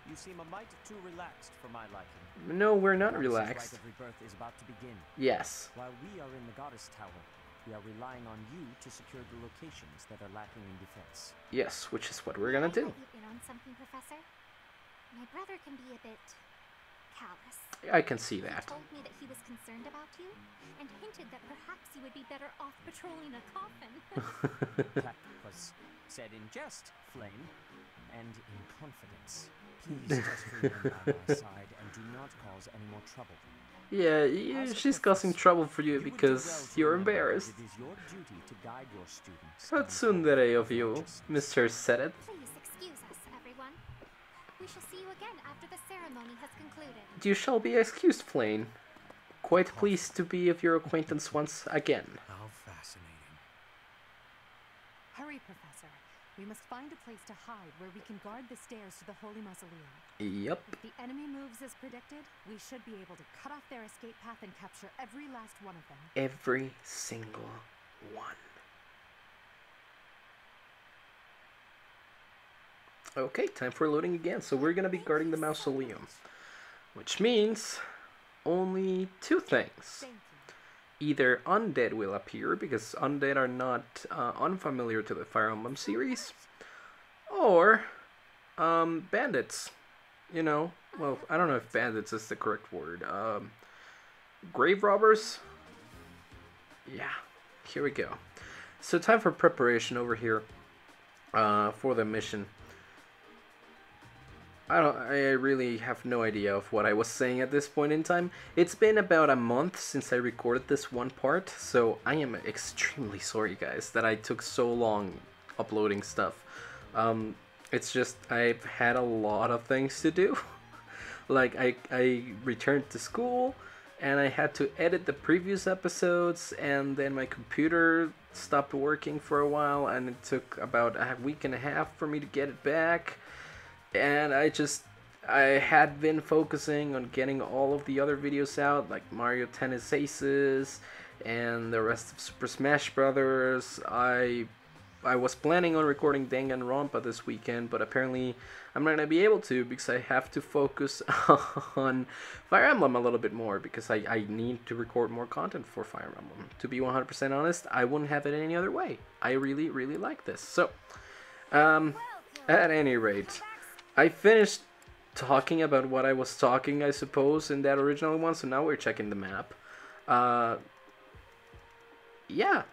You seem a mite too relaxed for my liking. No, we're not The Goddess's relaxed. Rite of Rebirth is about to begin. Yes. While we are in the Goddess Tower, we are relying on you to secure the locations that are lacking in defense. Yes, which is what we're gonna do. Let you in on something, Professor. My brother can be a bit callous. I can see He that. told me that he was concerned about you and hinted that perhaps you would be better off patrolling a coffin. That was said in jest, Flame, and in confidence. Please just remain by my side and do not cause any more trouble. Yeah, she's causing trouble for you You would do because well to you're remember embarrassed. that it is your duty to guide your students. How tsundere of you, Mr. Said It. Please excuse us, everyone. We shall see you again after the ceremony has concluded. You shall be excused, Flame. Quite pleased to be of your acquaintance once again. How fascinating. Hurry, Professor. We must find a place to hide where we can guard the stairs to the Holy Mausoleum. Yep. If the enemy moves as predicted, we should be able to cut off their escape path and capture every last one of them. Every single one. Okay, time for loading again. So we're gonna be guarding the mausoleum. Which means only two things. Thank you. Either undead will appear, because undead are not unfamiliar to the Fire Emblem series, or bandits. You know, well, I don't know if bandits is the correct word. Grave robbers? Yeah, here we go. So time for preparation over here for the mission. I really have no idea of what I was saying at this point in time. It's been about a month since I recorded this one part, so I am extremely sorry, guys, that I took so long uploading stuff. It's just I've had a lot of things to do. Like I returned to school and I had to edit the previous episodes, and then my computer stopped working for a while, and it took about a week and a half for me to get it back. And I had been focusing on getting all of the other videos out, like Mario Tennis Aces and the rest of Super Smash Brothers. I was planning on recording Danganronpa this weekend, but apparently I'm not going to be able to because I have to focus on Fire Emblem a little bit more, because I need to record more content for Fire Emblem. To be 100% honest, I wouldn't have it any other way. I really, really like this. So, at any rate, I finished talking about what I was talking, I suppose, in that original one, so now we're checking the map. Yeah,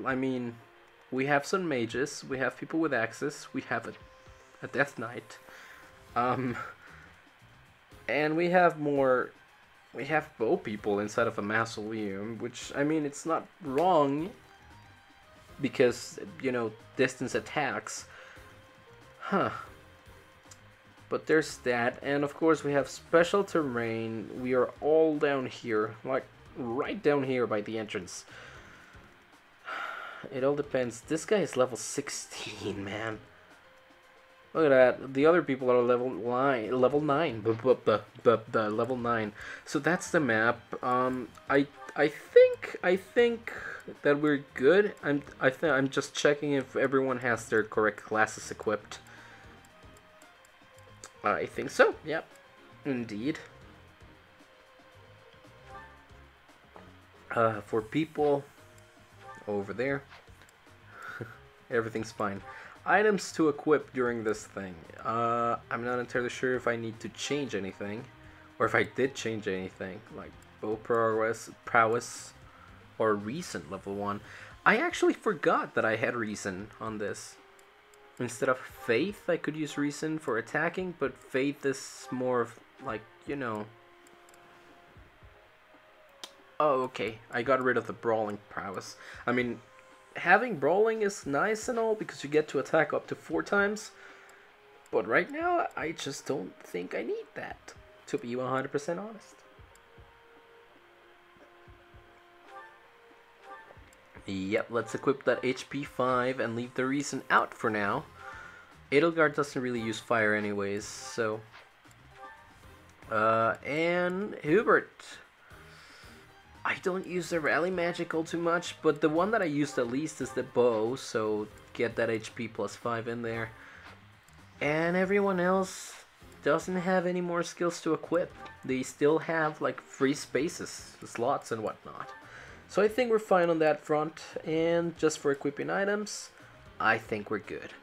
I mean, we have some mages, we have people with axes, we have a Death Knight, and we have bow people inside of a mausoleum, which, I mean, it's not wrong, because, you know, distance attacks. But there's that, and of course we have special terrain. We are all down here, like right down here by the entrance. It all depends. This guy is level 16, man. Look at that. The other people are level 9. Level 9. Level 9. So that's the map. I think that we're good. I'm just checking if everyone has their correct classes equipped. I think so. Yep. Indeed. For people over there, everything's fine. Items to equip during this thing. I'm not entirely sure if I need to change anything, or if I did change anything, like bow prowess, or reason level 1. I actually forgot that I had reason on this. Instead of faith, I could use reason for attacking, but faith is more of, like, you know... Oh, okay. I got rid of the brawling prowess. I mean, having brawling is nice and all, because you get to attack up to 4 times. But right now, I just don't think I need that, to be 100% honest. Yep, let's equip that HP 5 and leave the reason out for now. Edelgard doesn't really use fire anyways, so... and Hubert. I don't use the rally magical too much, but the one that I use the least is the bow, so get that HP plus 5 in there. And everyone else doesn't have any more skills to equip. They still have, like, free spaces, slots and whatnot. So I think we're fine on that front, and just for equipping items, I think we're good.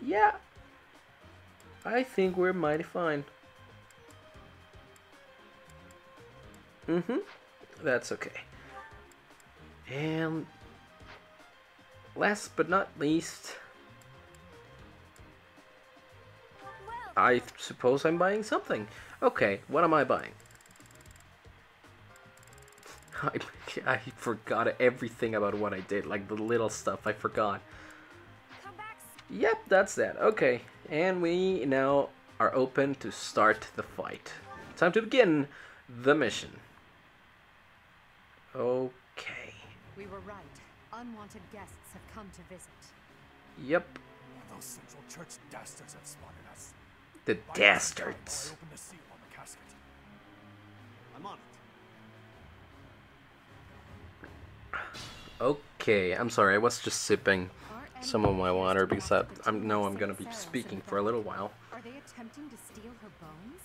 Yeah. I think we're mighty fine. That's okay. And last but not least, I suppose I'm buying something. Okay, what am I buying? I forgot everything about what I did, like the little stuff I forgot. Yep, that's that. Okay, and we now are open to start the fight. Time to begin the mission. Okay. We were right. Unwanted guests have come to visit. Yep. Those Central Church dastards have spotted us. The dastards. Open the seal on the casket. I'm on it. Okay, I'm sorry, I was just sipping some of my water because I know I'm gonna be speaking for a little while. Are they attempting to steal her bones?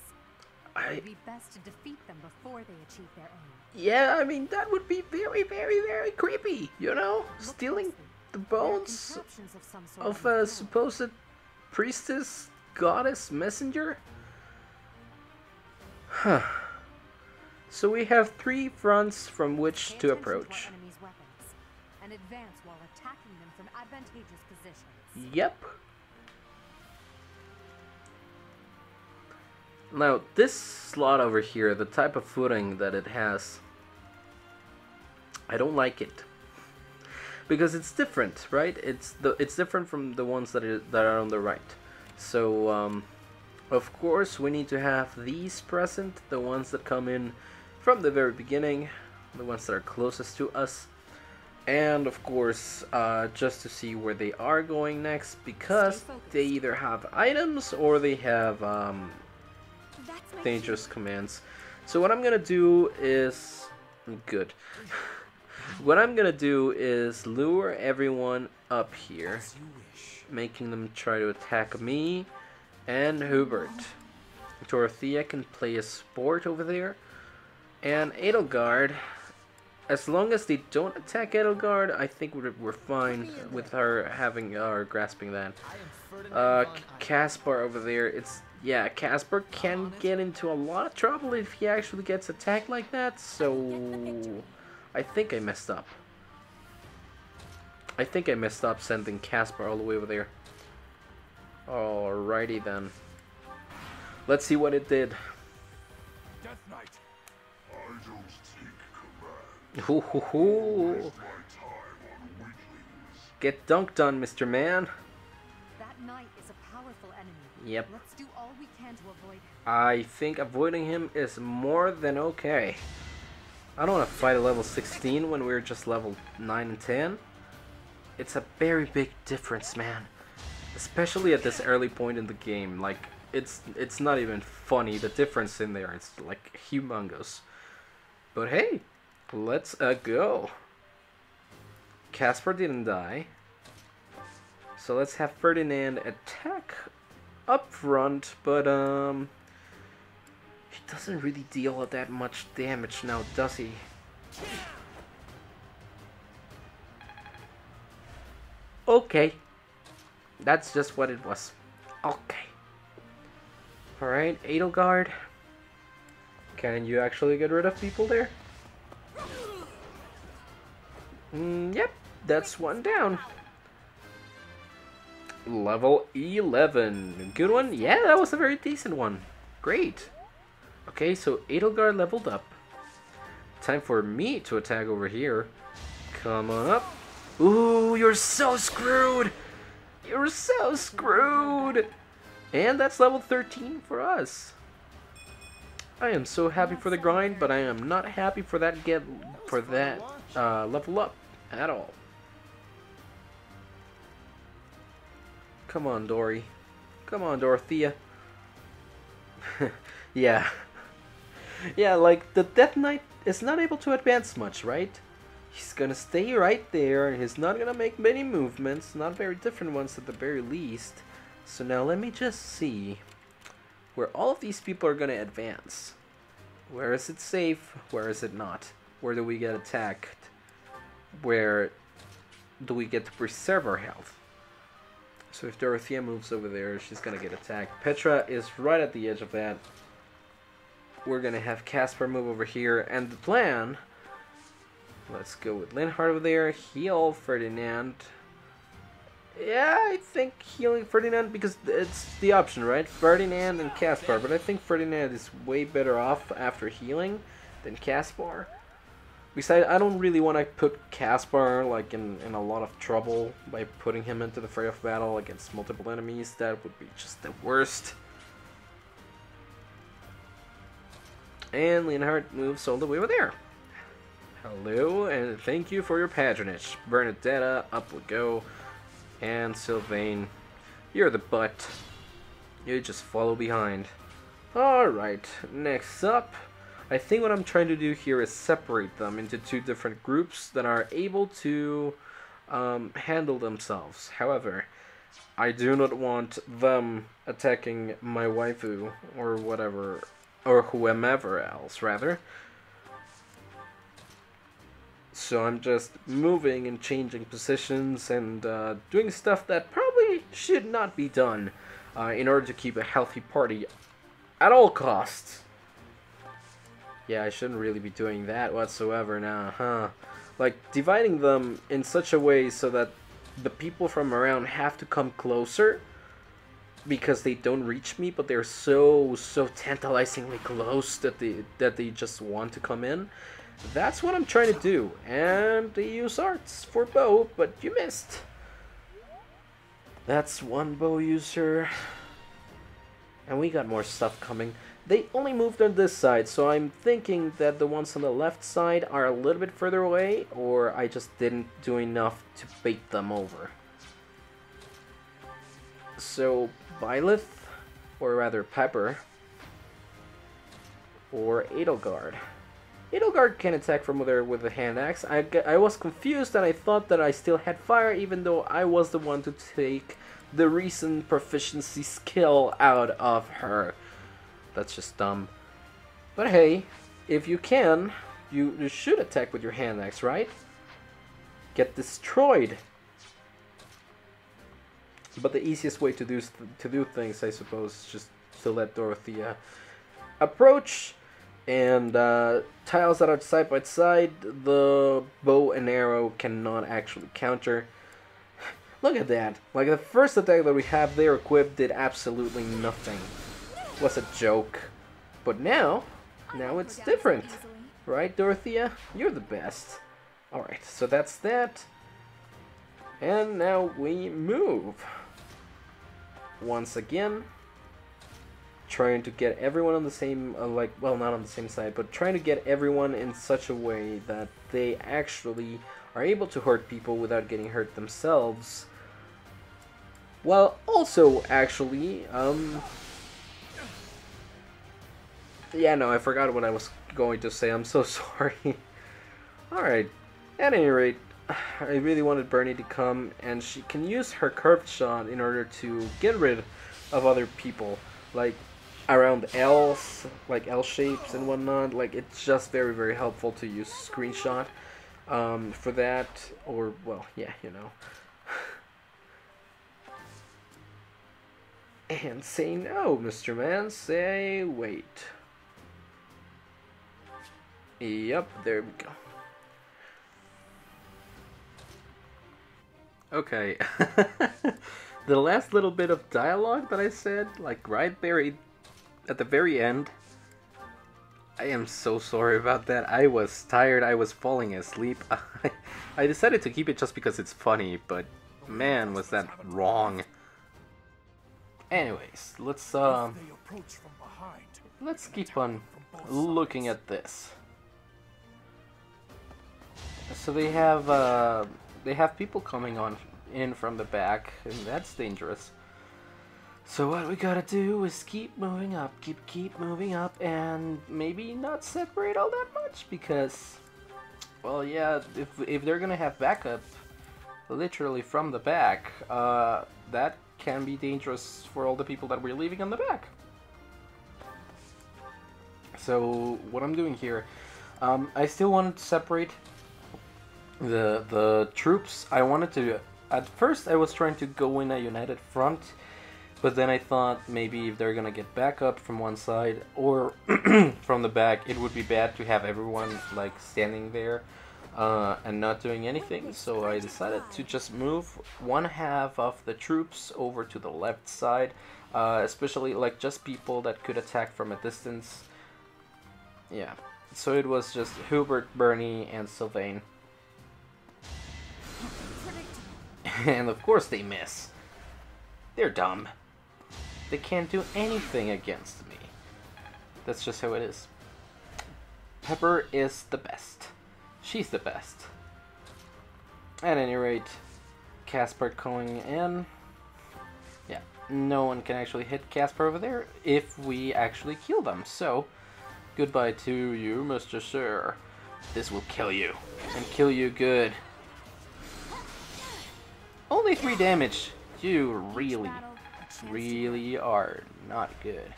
It would be best to defeat them before they achieve their aim. Yeah, I mean, that would be very, very, very creepy, you know? Stealing the bones of a supposed priestess, goddess, messenger? Huh. So we have 3 fronts from which to approach. And advance while attacking them from advantageous positions. Yep. Now, this slot over here, the type of footing that it has, I don't like it. Because it's different, right? It's different from the ones that are on the right. So, of course, we need to have these present, the ones that come in from the very beginning, the ones that are closest to us. And of course, just to see where they are going next, because they either have items or they have dangerous commands. So what I'm gonna do is good. What I'm gonna do is lure everyone up here, making them try to attack me and Hubert. Dorothea can play a sport over there, and Edelgard. As long as they don't attack Edelgard, I think we're fine with her having or grasping that. Caspar over there, Caspar can get into a lot of trouble if he actually gets attacked like that, so I think I messed up. I think I messed up sending Caspar all the way over there. Alrighty then. Let's see what it did. Death Knight. I don't Get dunked on, Mr. Man. That knight is a powerful enemy. Yep. Let's do all we can to avoid him. I think avoiding him is more than okay. I don't want to fight a level 16 when we're just level 9 and 10. It's a very big difference, man. Especially at this early point in the game. Like, it's not even funny. The difference in there is like humongous. But hey, let's go. Caspar didn't die. So let's have Ferdinand attack up front, but he doesn't really deal that much damage now, does he? Okay. That's just what it was. Okay. Alright, Edelgard. Can you actually get rid of people there? Yep, that's one down. Level 11. Good one? Yeah, that was a very decent one. Great. Okay, so Edelgard leveled up. Time for me to attack over here. Come on up. Ooh, you're so screwed! You're so screwed! And that's level 13 for us. I am so happy for the grind, but I am not happy for that level up at all. Come on, Dory. Come on, Dorothea. Yeah. Yeah, like, the Death Knight is not able to advance much, right? He's gonna stay right there, and he's not gonna make many movements, not very different ones at the very least. So now let me just see where all of these people are gonna advance. Where is it safe? Where is it not? Where do we get attacked? Where do we get to preserve our health? So if Dorothea moves over there, she's gonna get attacked. Petra is right at the edge of that. We're gonna have Caspar move over here, and the plan... Let's go with Linhardt over there, heal Ferdinand. Yeah, I think healing Ferdinand, because it's the option, right? Ferdinand and Caspar, but I think Ferdinand is way better off after healing than Caspar. Besides, I don't really want to put Caspar like in a lot of trouble by putting him into the fray of battle against multiple enemies. That would be just the worst. And Leonhardt moves all the way over there. Hello, and thank you for your patronage. Bernadetta, up we go. And Sylvain, you're the butt. You just follow behind. Alright, next up. I think what I'm trying to do here is separate them into two different groups that are able to handle themselves. However, I do not want them attacking my waifu or whatever, or whomever else, rather. So I'm just moving and changing positions and doing stuff that probably should not be done in order to keep a healthy party at all costs. Yeah, I shouldn't really be doing that whatsoever now, huh? Like, dividing them in such a way so that the people from around have to come closer because they don't reach me, but they're so tantalizingly close that they just want to come in. That's what I'm trying to do, and they use arts for bow, but you missed. That's one bow user, and we got more stuff coming. They only moved on this side, so I'm thinking that the ones on the left side are a little bit further away, or I just didn't do enough to bait them over. So, Byleth, or rather Pepper, or Edelgard. Edelgard can attack from there with a hand axe. I was confused and I thought that I still had fire, even though I was the one to take the recent proficiency skill out of her. That's just dumb. But hey, if you can, you should attack with your hand axe, right? Get destroyed. But the easiest way to do things, I suppose, is just to let Dorothea approach. And tiles that are side by side, the bow and arrow cannot actually counter. Look at that. Like, the first attack that we have there equipped did absolutely nothing. It was a joke. But now it's different. Right, Dorothea? You're the best. Alright, so that's that. And now we move. Once again. Trying to get everyone on the same, well, not on the same side, but trying to get everyone in such a way that they actually are able to hurt people without getting hurt themselves. While also, actually, yeah, no, I forgot what I was going to say, I'm so sorry. Alright, at any rate, I really wanted Bernie to come, and she can use her curved shot in order to get rid of other people, like around L's, like L shapes and whatnot. Like, it's just very, very helpful to use screenshot for that, or, well, yeah, you know. And say no, Mr. Man, say wait. Yep, there we go. Okay. The last little bit of dialogue that I said, like right there at the very end, I am so sorry about that. I was tired, I was falling asleep. I decided to keep it just because it's funny, but man, was that wrong. Anyways, let's keep on looking at this. So they have people coming in from the back, and that's dangerous. So what we gotta do is keep moving up, keep moving up, and maybe not separate all that much, because, well, yeah, if they're gonna have backup, literally from the back, that can be dangerous for all the people that we're leaving on the back. So what I'm doing here, I still wanted to separate the troops. I wanted to, at first I was trying to go in a united front, but then I thought maybe if they're gonna get backup from one side or from the back, it would be bad to have everyone like standing there and not doing anything. So I decided to just move one half of the troops over to the left side, especially like just people that could attack from a distance. Yeah, so it was just Hubert, Bernie, and Sylvain. And of course they miss. They're dumb. They can't do anything against me. That's just how it is. Pepper is the best. She's the best. At any rate, Casper going in. Yeah, no one can actually hit Casper over there if we actually kill them. So, goodbye to you, Mr. Sir. This will kill you. And kill you good. Only 3 damage. You really are not good.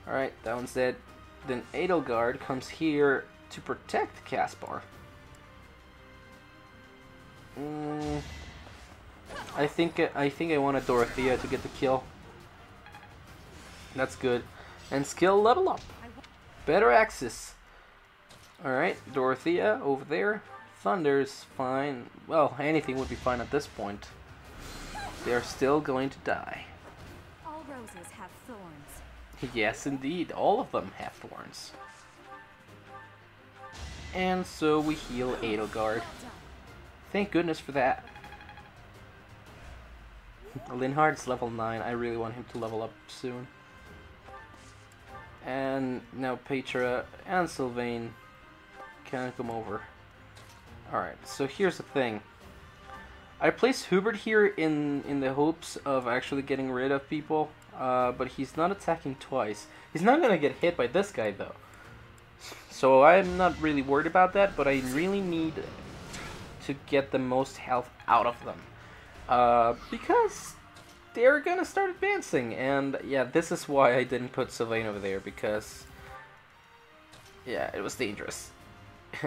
Alright, that one's dead. Then Edelgard comes here to protect Caspar. I think I wanted Dorothea to get the kill. That's good. And skill level up. Better axis. Alright, Dorothea over there. Thunder's fine. Well, anything would be fine at this point. They're still going to die. All roses have thorns. Yes, indeed. All of them have thorns. And so we heal Edelgard. Thank goodness for that. Linhard's level 9. I really want him to level up soon. And now Petra and Sylvain can come over. Alright, so here's the thing. I placed Hubert here in the hopes of actually getting rid of people, but he's not attacking twice. He's not going to get hit by this guy though. So I'm not really worried about that, but I really need to get the most health out of them. Because they're going to start advancing, and yeah, this is why I didn't put Sylvain over there, because yeah, it was dangerous.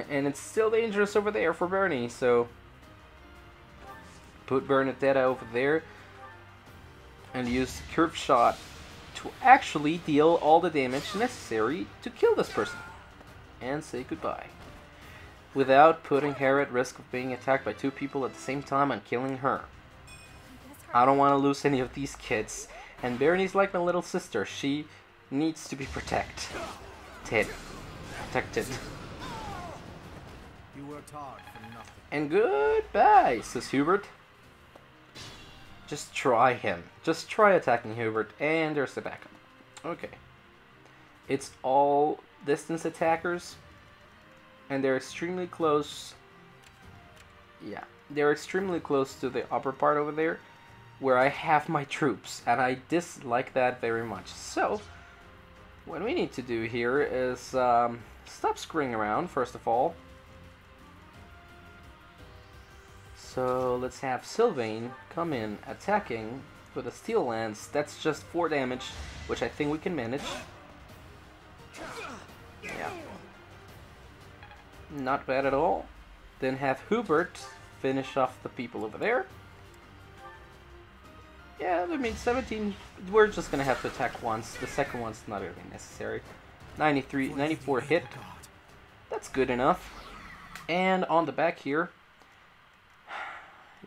And it's still dangerous over there for Bernie, so put Bernadetta over there and use the curved shot to actually deal all the damage necessary to kill this person and say goodbye without putting her at risk of being attacked by 2 people at the same time and killing her. I don't want to lose any of these kids, and Bernie's like my little sister. She needs to be protected. You worked hard for nothing. And goodbye, says Hubert. Just try him. Just try attacking Hubert. And there's the backup. Okay. It's all distance attackers. And they're extremely close. Yeah. They're extremely close to the upper part over there, where I have my troops. And I dislike that very much. So, what we need to do here is stop screwing around, first of all. So let's have Sylvain come in attacking with a steel lance. That's just 4 damage, which I think we can manage. Yeah. Not bad at all. Then have Hubert finish off the people over there. Yeah, I mean 17, we're just gonna have to attack once. The second one's not really necessary. 94 hit. That's good enough. And on the back here,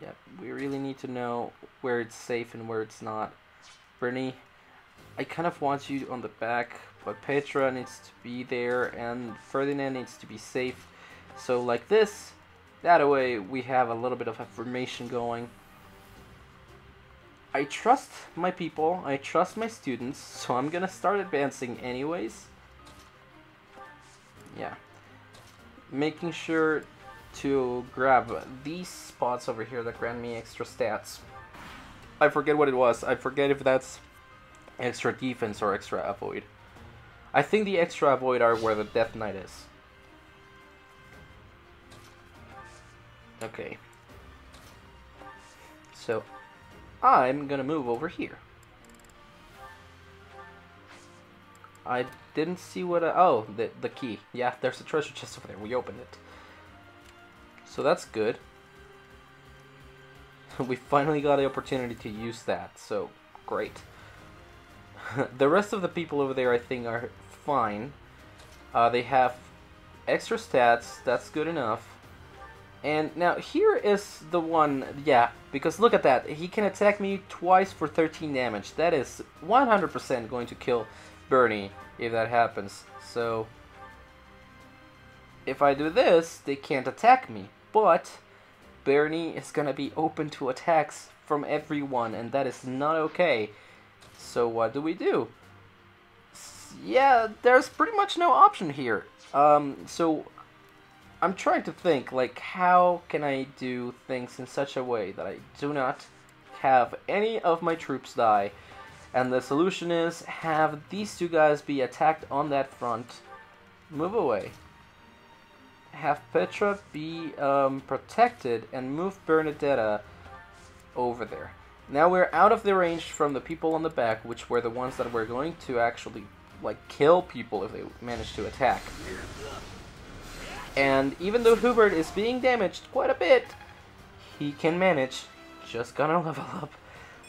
yeah, we really need to know where it's safe and where it's not. Bernie, I kind of want you on the back, but Petra needs to be there and Ferdinand needs to be safe. So like this, that way we have a little bit of information going. I trust my people, I trust my students, so I'm gonna start advancing anyways. Yeah. Making sure to grab these spots over here that grant me extra stats. I forget what it was. I forget if that's extra defense or extra avoid. I think the extra avoid are where the Death Knight is. Okay. So, I'm gonna move over here. I didn't see what oh, the key. Yeah, there's a treasure chest over there. We opened it. So that's good. We finally got the opportunity to use that, so great. The rest of the people over there I think are fine. They have extra stats, that's good enough. And now here is the one, yeah, because look at that. He can attack me twice for 13 damage. That is 100% going to kill Bernie if that happens. So if I do this, they can't attack me. But Bernie is gonna be open to attacks from everyone, and that is not okay. So what do? Yeah, there's pretty much no option here. So I'm trying to think, like, how can I do things in such a way that I do not have any of my troops die? And the solution is have these 2 guys be attacked on that front. Move away. Have Petra be protected and move Bernadetta over there. Now we're out of the range from the people on the back, which were the ones that were going to actually like kill people if they managed to attack. And even though Hubert is being damaged quite a bit, he can manage. Just gonna level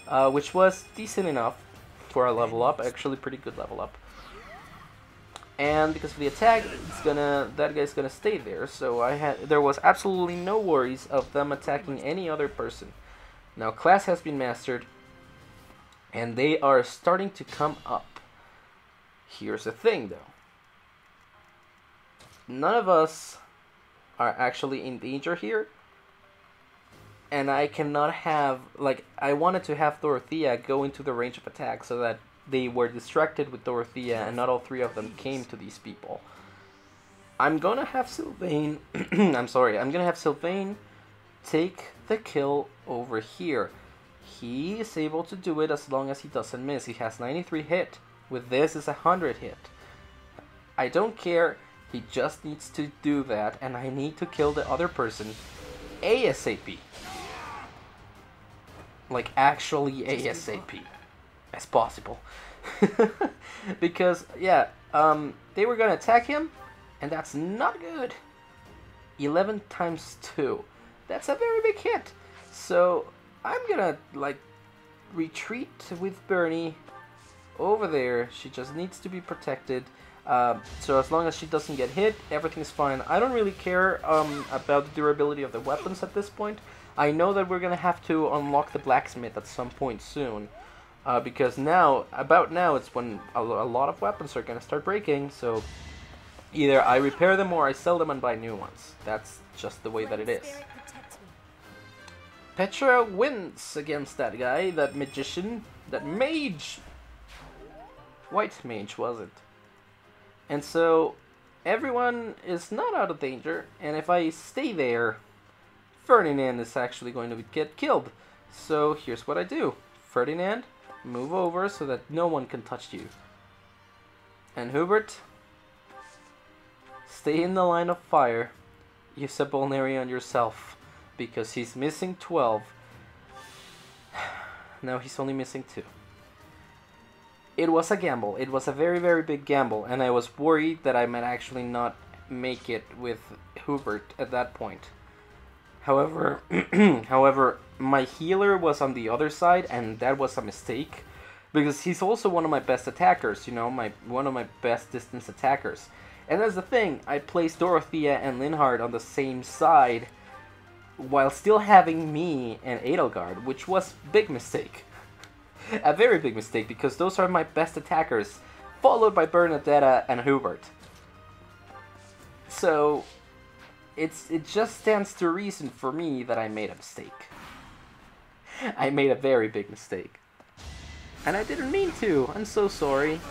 up, which was decent enough for a level up. Actually, pretty good level up. And because of the attack, that guy's gonna stay there. So there was absolutely no worries of them attacking any other person. Now class has been mastered, and they are starting to come up. Here's the thing, though. None of us are actually in danger here. And I cannot have, like, I wanted to have Dorothea go into the range of attack so that they were distracted with Dorothea and not all three of them came to these people. I'm gonna have Sylvain, I'm gonna have Sylvain take the kill over here. He is able to do it as long as he doesn't miss. He has 93 hit. With this is 100 hit. I don't care. He just needs to do that, and I need to kill the other person ASAP. Like, actually ASAP. As possible. Because, yeah, they were gonna attack him, and that's not good. 11 times 2. That's a very big hit. So, I'm gonna, like, retreat with Bernie over there. She just needs to be protected. So as long as she doesn't get hit, everything's fine. I don't really care about the durability of the weapons at this point. I know that we're gonna have to unlock the blacksmith at some point soon. Because about now, it's when a lot of weapons are gonna start breaking, so either I repair them or I sell them and buy new ones. That's just the way that it is. Petra wins against that guy, that magician, that mage. White mage, was it? And so, everyone is not out of danger, and if I stay there, Ferdinand is actually going to get killed. So here's what I do. Ferdinand, move over so that no one can touch you. And Hubert, stay in the line of fire. Use a Bolnary on yourself, because he's missing 12. Now he's only missing 2. It was a gamble. It was a very, very big gamble, and I was worried that I might actually not make it with Hubert at that point. However, my healer was on the other side, and that was a mistake, because he's also one of my best attackers, you know, one of my best distance attackers. And that's the thing, I placed Dorothea and Linhard on the same side, while still having me and Edelgard, which was a big mistake. A very big mistake, because those are my best attackers, followed by Bernadetta and Hubert. So, it just stands to reason for me that I made a mistake. I made a very big mistake. And I didn't mean to, I'm so sorry.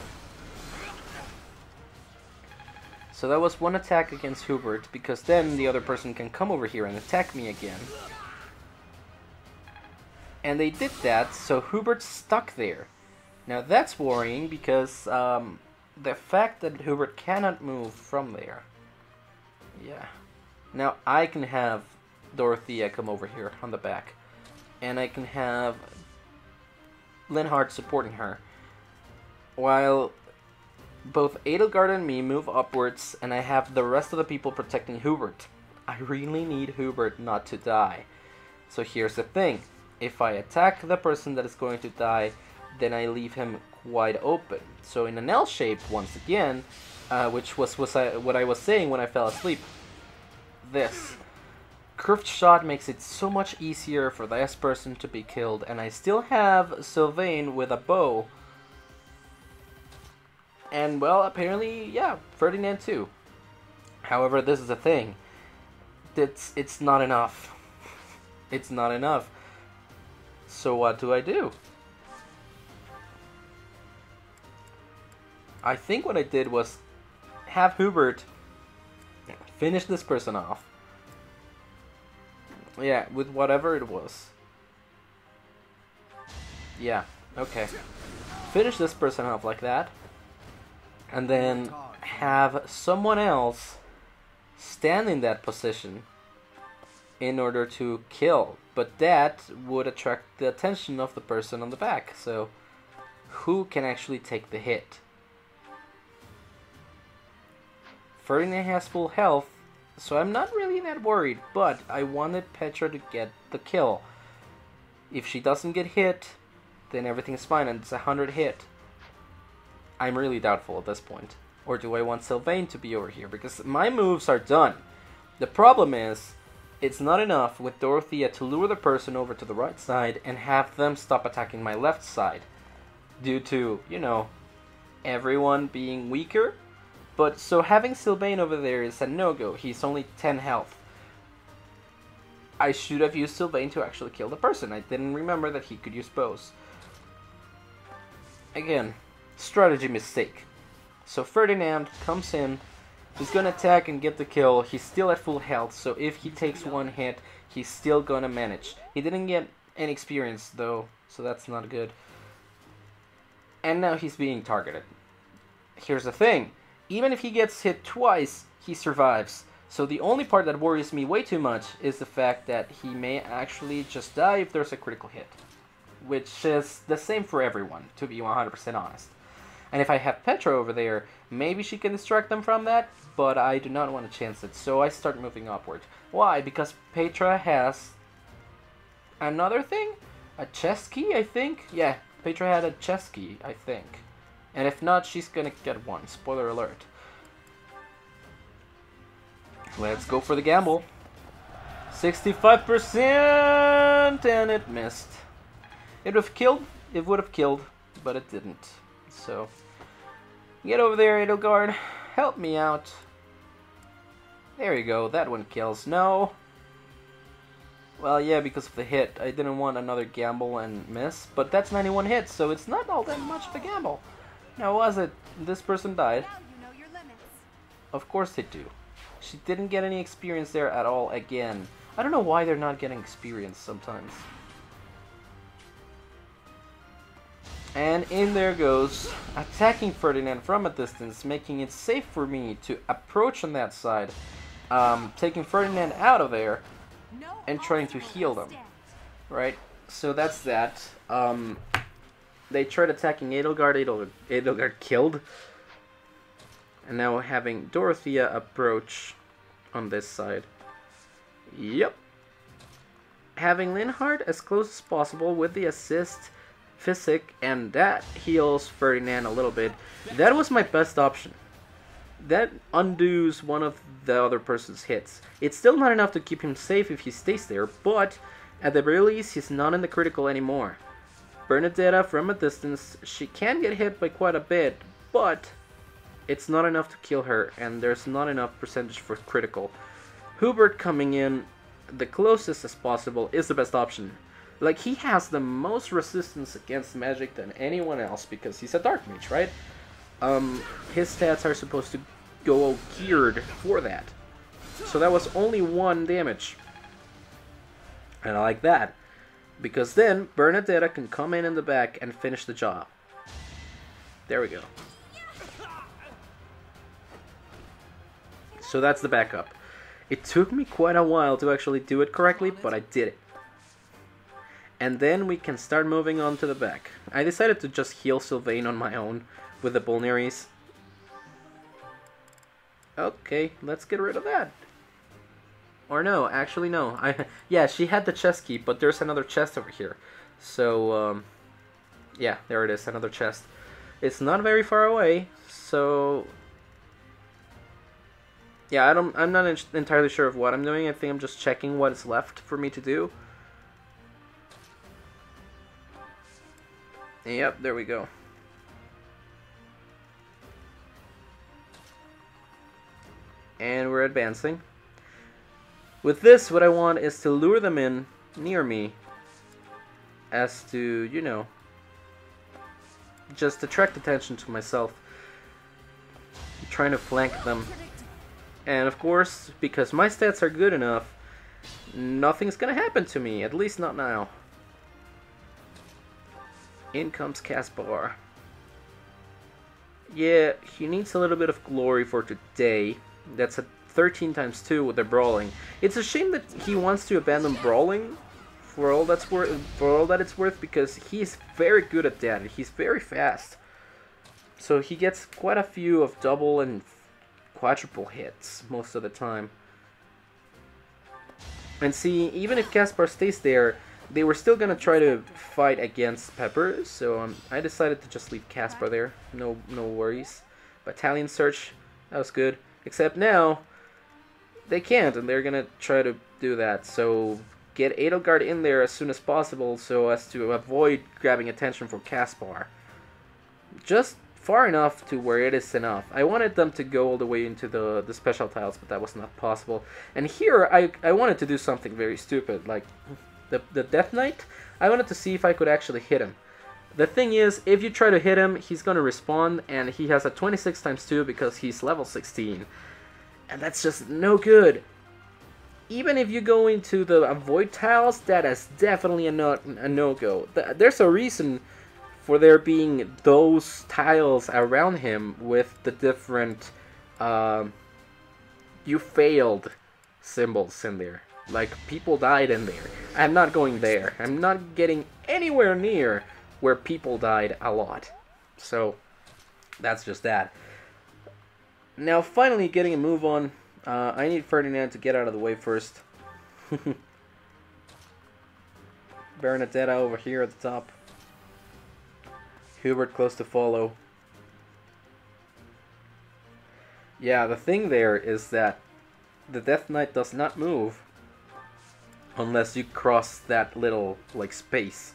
So that was one attack against Hubert, because then the other person can come over here and attack me again. And they did that, so Hubert's stuck there. Now that's worrying, because the fact that Hubert cannot move from there. Yeah. Now I can have Dorothea come over here on the back. And I can have Linhard supporting her. While both Edelgard and me move upwards, and I have the rest of the people protecting Hubert. I really need Hubert not to die. So here's the thing. If I attack the person that is going to die, then I leave him wide open. So in an L shape, once again, which was what I was saying when I fell asleep, this. Curved shot makes it so much easier for this person to be killed, and I still have Sylvain with a bow. And, well, apparently, yeah, Ferdinand too. However, this is the thing. It's not enough. It's not enough. So what do I do? I think what I did was have Hubert finish this person off. Yeah, with whatever it was. Yeah, okay. Finish this person off like that. And then have someone else stand in that position in order to kill. But that would attract the attention of the person on the back. So, who can actually take the hit? Ferdinand has full health, So I'm not really that worried, but I wanted Petra to get the kill. If she doesn't get hit, then everything's fine, and it's a 100 hit. I'm really doubtful at this point. Or do I want Sylvain to be over here? Because my moves are done. The problem is, it's not enough with Dorothea to lure the person over to the right side and have them stop attacking my left side. Due to, you know, everyone being weaker. But so having Sylvain over there is a no-go. He's only 10 health. I should have used Sylvain to actually kill the person. I didn't remember that he could use bows. Again, strategy mistake. So Ferdinand comes in. He's gonna attack and get the kill. He's still at full health, so if he takes one hit, he's still gonna manage. He didn't get any experience though, so that's not good. And now he's being targeted. Here's the thing. Even if he gets hit twice, he survives. So the only part that worries me way too much is the fact that he may actually just die if there's a critical hit. Which is the same for everyone, to be 100% honest. And if I have Petra over there, maybe she can distract them from that, but I do not want to chance it, so I start moving upward. Why? Because Petra has another thing? A chest key, I think? Yeah, Petra had a chest key, I think. And if not, she's gonna get one. Spoiler alert. Let's go for the gamble. 65%! And it missed. It would have killed, but it didn't. So, get over there, Edelgard. Help me out. There you go, that one kills. No. Well, yeah, because of the hit. I didn't want another gamble and miss, but that's 91 hits, so it's not all that much of a gamble. Now, was it? This person died. Now you know your limits. Of course they do. She didn't get any experience there at all again. I don't know why they're not getting experience sometimes. And in there goes, attacking Ferdinand from a distance, making it safe for me to approach on that side, taking Ferdinand out of there, and trying to heal them. Right? So that's that. They tried attacking Edelgard, Edelgard killed. And now having Dorothea approach on this side. Yep. Having Linhard as close as possible with the assist physic, and that heals Ferdinand a little bit. That was my best option. That undoes one of the other person's hits. It's still not enough to keep him safe if he stays there, but at the very least, he's not in the critical anymore. Bernadetta from a distance, she can get hit by quite a bit, but it's not enough to kill her, and there's not enough percentage for critical. Hubert coming in the closest as possible is the best option. Like, he has the most resistance against magic than anyone else because he's a dark mage, right? His stats are supposed to go geared for that. So that was only 1 damage. And I like that. Because then Bernadetta can come in the back and finish the job. There we go. So that's the backup. It took me quite a while to actually do it correctly, but I did it. And then we can start moving on to the back. I decided to just heal Sylvain on my own with the Bulneries. Okay, let's get rid of that. Or no, actually no. Yeah, she had the chest key, but there's another chest over here. So, yeah, there it is, another chest. It's not very far away, so... Yeah, I'm not entirely sure of what I'm doing. I think I'm just checking what is left for me to do. Yep, there we go. And we're advancing. With this, what I want is to lure them in near me as to, you know, just attract attention to myself. I'm trying to flank them. And of course, because my stats are good enough, nothing's gonna happen to me, at least not now. In comes Caspar. Yeah, he needs a little bit of glory for today. That's a 13 times 2 with the brawling. It's a shame that he wants to abandon brawling for all that it's worth, because he's very good at that. He's very fast. So he gets quite a few of double and quadruple hits most of the time. And see, even if Caspar stays there, they were still gonna try to fight against Pepper, so I decided to just leave Caspar there. No worries. Battalion search, that was good. Except now, they can't, and they're gonna try to do that. So get Edelgard in there as soon as possible so as to avoid grabbing attention from Caspar. Just far enough to where it is enough. I wanted them to go all the way into the special tiles, but that was not possible. And here, I wanted to do something very stupid, like the Death Knight. I wanted to see if I could actually hit him. The thing is, if you try to hit him, he's gonna respawn, and he has a 26 times 2 because he's level 16. And that's just no good. Even if you go into the avoid tiles, that is definitely a no-go. There's a reason for there being those tiles around him with the different you failed symbols in there. Like, people died in there. I'm not going there. I'm not getting anywhere near where people died a lot. So, that's just that. Now, finally getting a move on. I need Ferdinand to get out of the way first. Bernadetta over here at the top. Hubert close to follow. Yeah, the thing there is that the Death Knight does not move unless you cross that little, like, space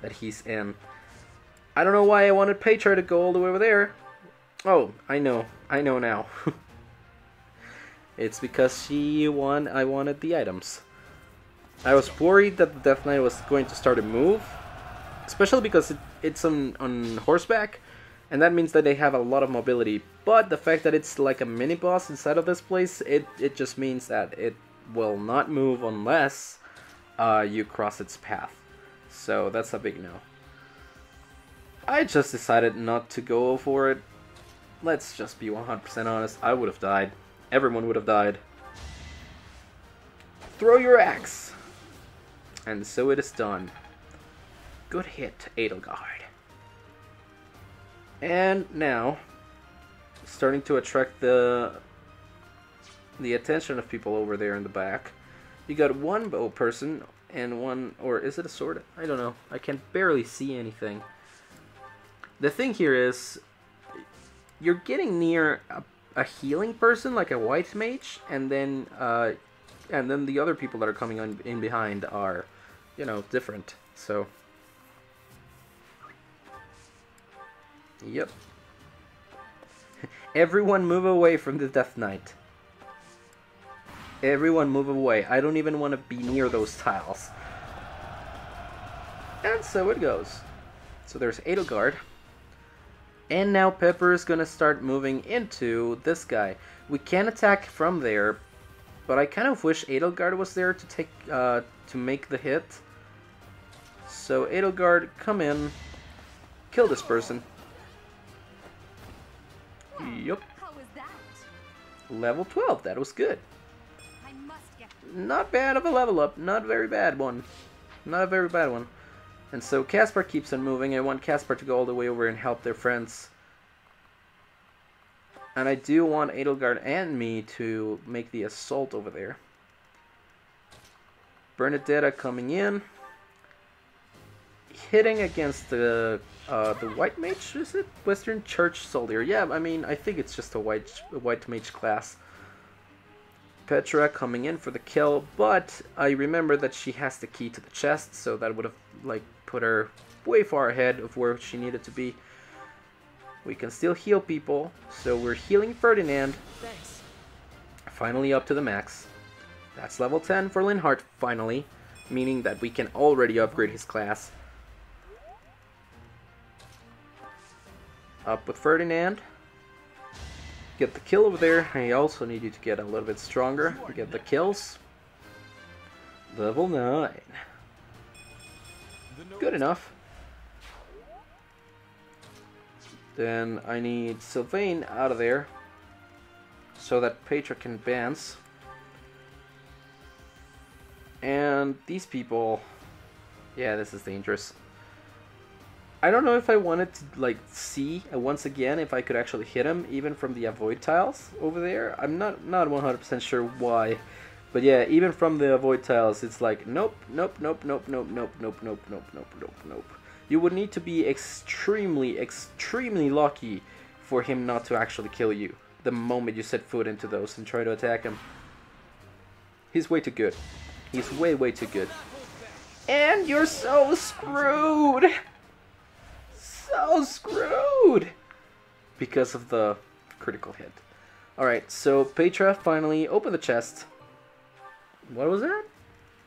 that he's in. I don't know why I wanted Petra to go all the way over there. Oh, I know now. It's because I wanted the items. I was worried that the Death Knight was going to start a move, especially because it's on horseback, and that means that they have a lot of mobility. But the fact that it's like a mini-boss inside of this place, it just means that it will not move unless you cross its path. So that's a big no. I just decided not to go for it. Let's just be 100% honest, I would have died. Everyone would have died. Throw your axe! And so it is done. Good hit, Edelgard. And now, starting to attract the attention of people over there in the back. You got one bow person and one, or is it a sword? I don't know. I can barely see anything. The thing here is, you're getting near a healing person, like a white mage, and then the other people that are coming on in behind are, you know, different. So, yep. Everyone move away from the Death Knight. Everyone move away. I don't even want to be near those tiles. And so it goes. So there's Edelgard. And now Pepper is going to start moving into this guy. We can attack from there, but I kind of wish Edelgard was there to take to make the hit. So Edelgard, come in, kill this person. Yup. How was that? Level 12, that was good. I must get Not bad of a level up, not a very bad one. Not a very bad one. And so Caspar keeps on moving. I want Caspar to go all the way over and help their friends. And I do want Edelgard and me to make the assault over there. Bernadetta coming in. Hitting against the white mage, is it? Western Church Soldier. Yeah, I mean, I think it's just a white mage class. Petra coming in for the kill, but I remember that she has the key to the chest, so that would have, like, put her way far ahead of where she needed to be. We can still heal people, so we're healing Ferdinand. Thanks. Finally up to the max. That's level 10 for Linhardt, finally, meaning that we can already upgrade his class. Up with Ferdinand. Get the kill over there. I also need you to get a little bit stronger. Get the kills. Level 9. Good enough. Then I need Sylvain out of there so that Petra can advance. And these people, yeah, this is dangerous. I don't know if I wanted to, like, see once again if I could actually hit him even from the avoid tiles over there. I'm not 100% sure why, But yeah, even from the avoid tiles, it's like nope, nope, nope, nope, nope, nope, nope, nope, nope, nope, nope, nope. You would need to be extremely, extremely lucky for him not to actually kill you the moment you set foot into those and try to attack him. He's way too good. He's way, way too good. And you're so screwed! So screwed! Because of the critical hit. Alright, so Petra finally opened the chest. What was that?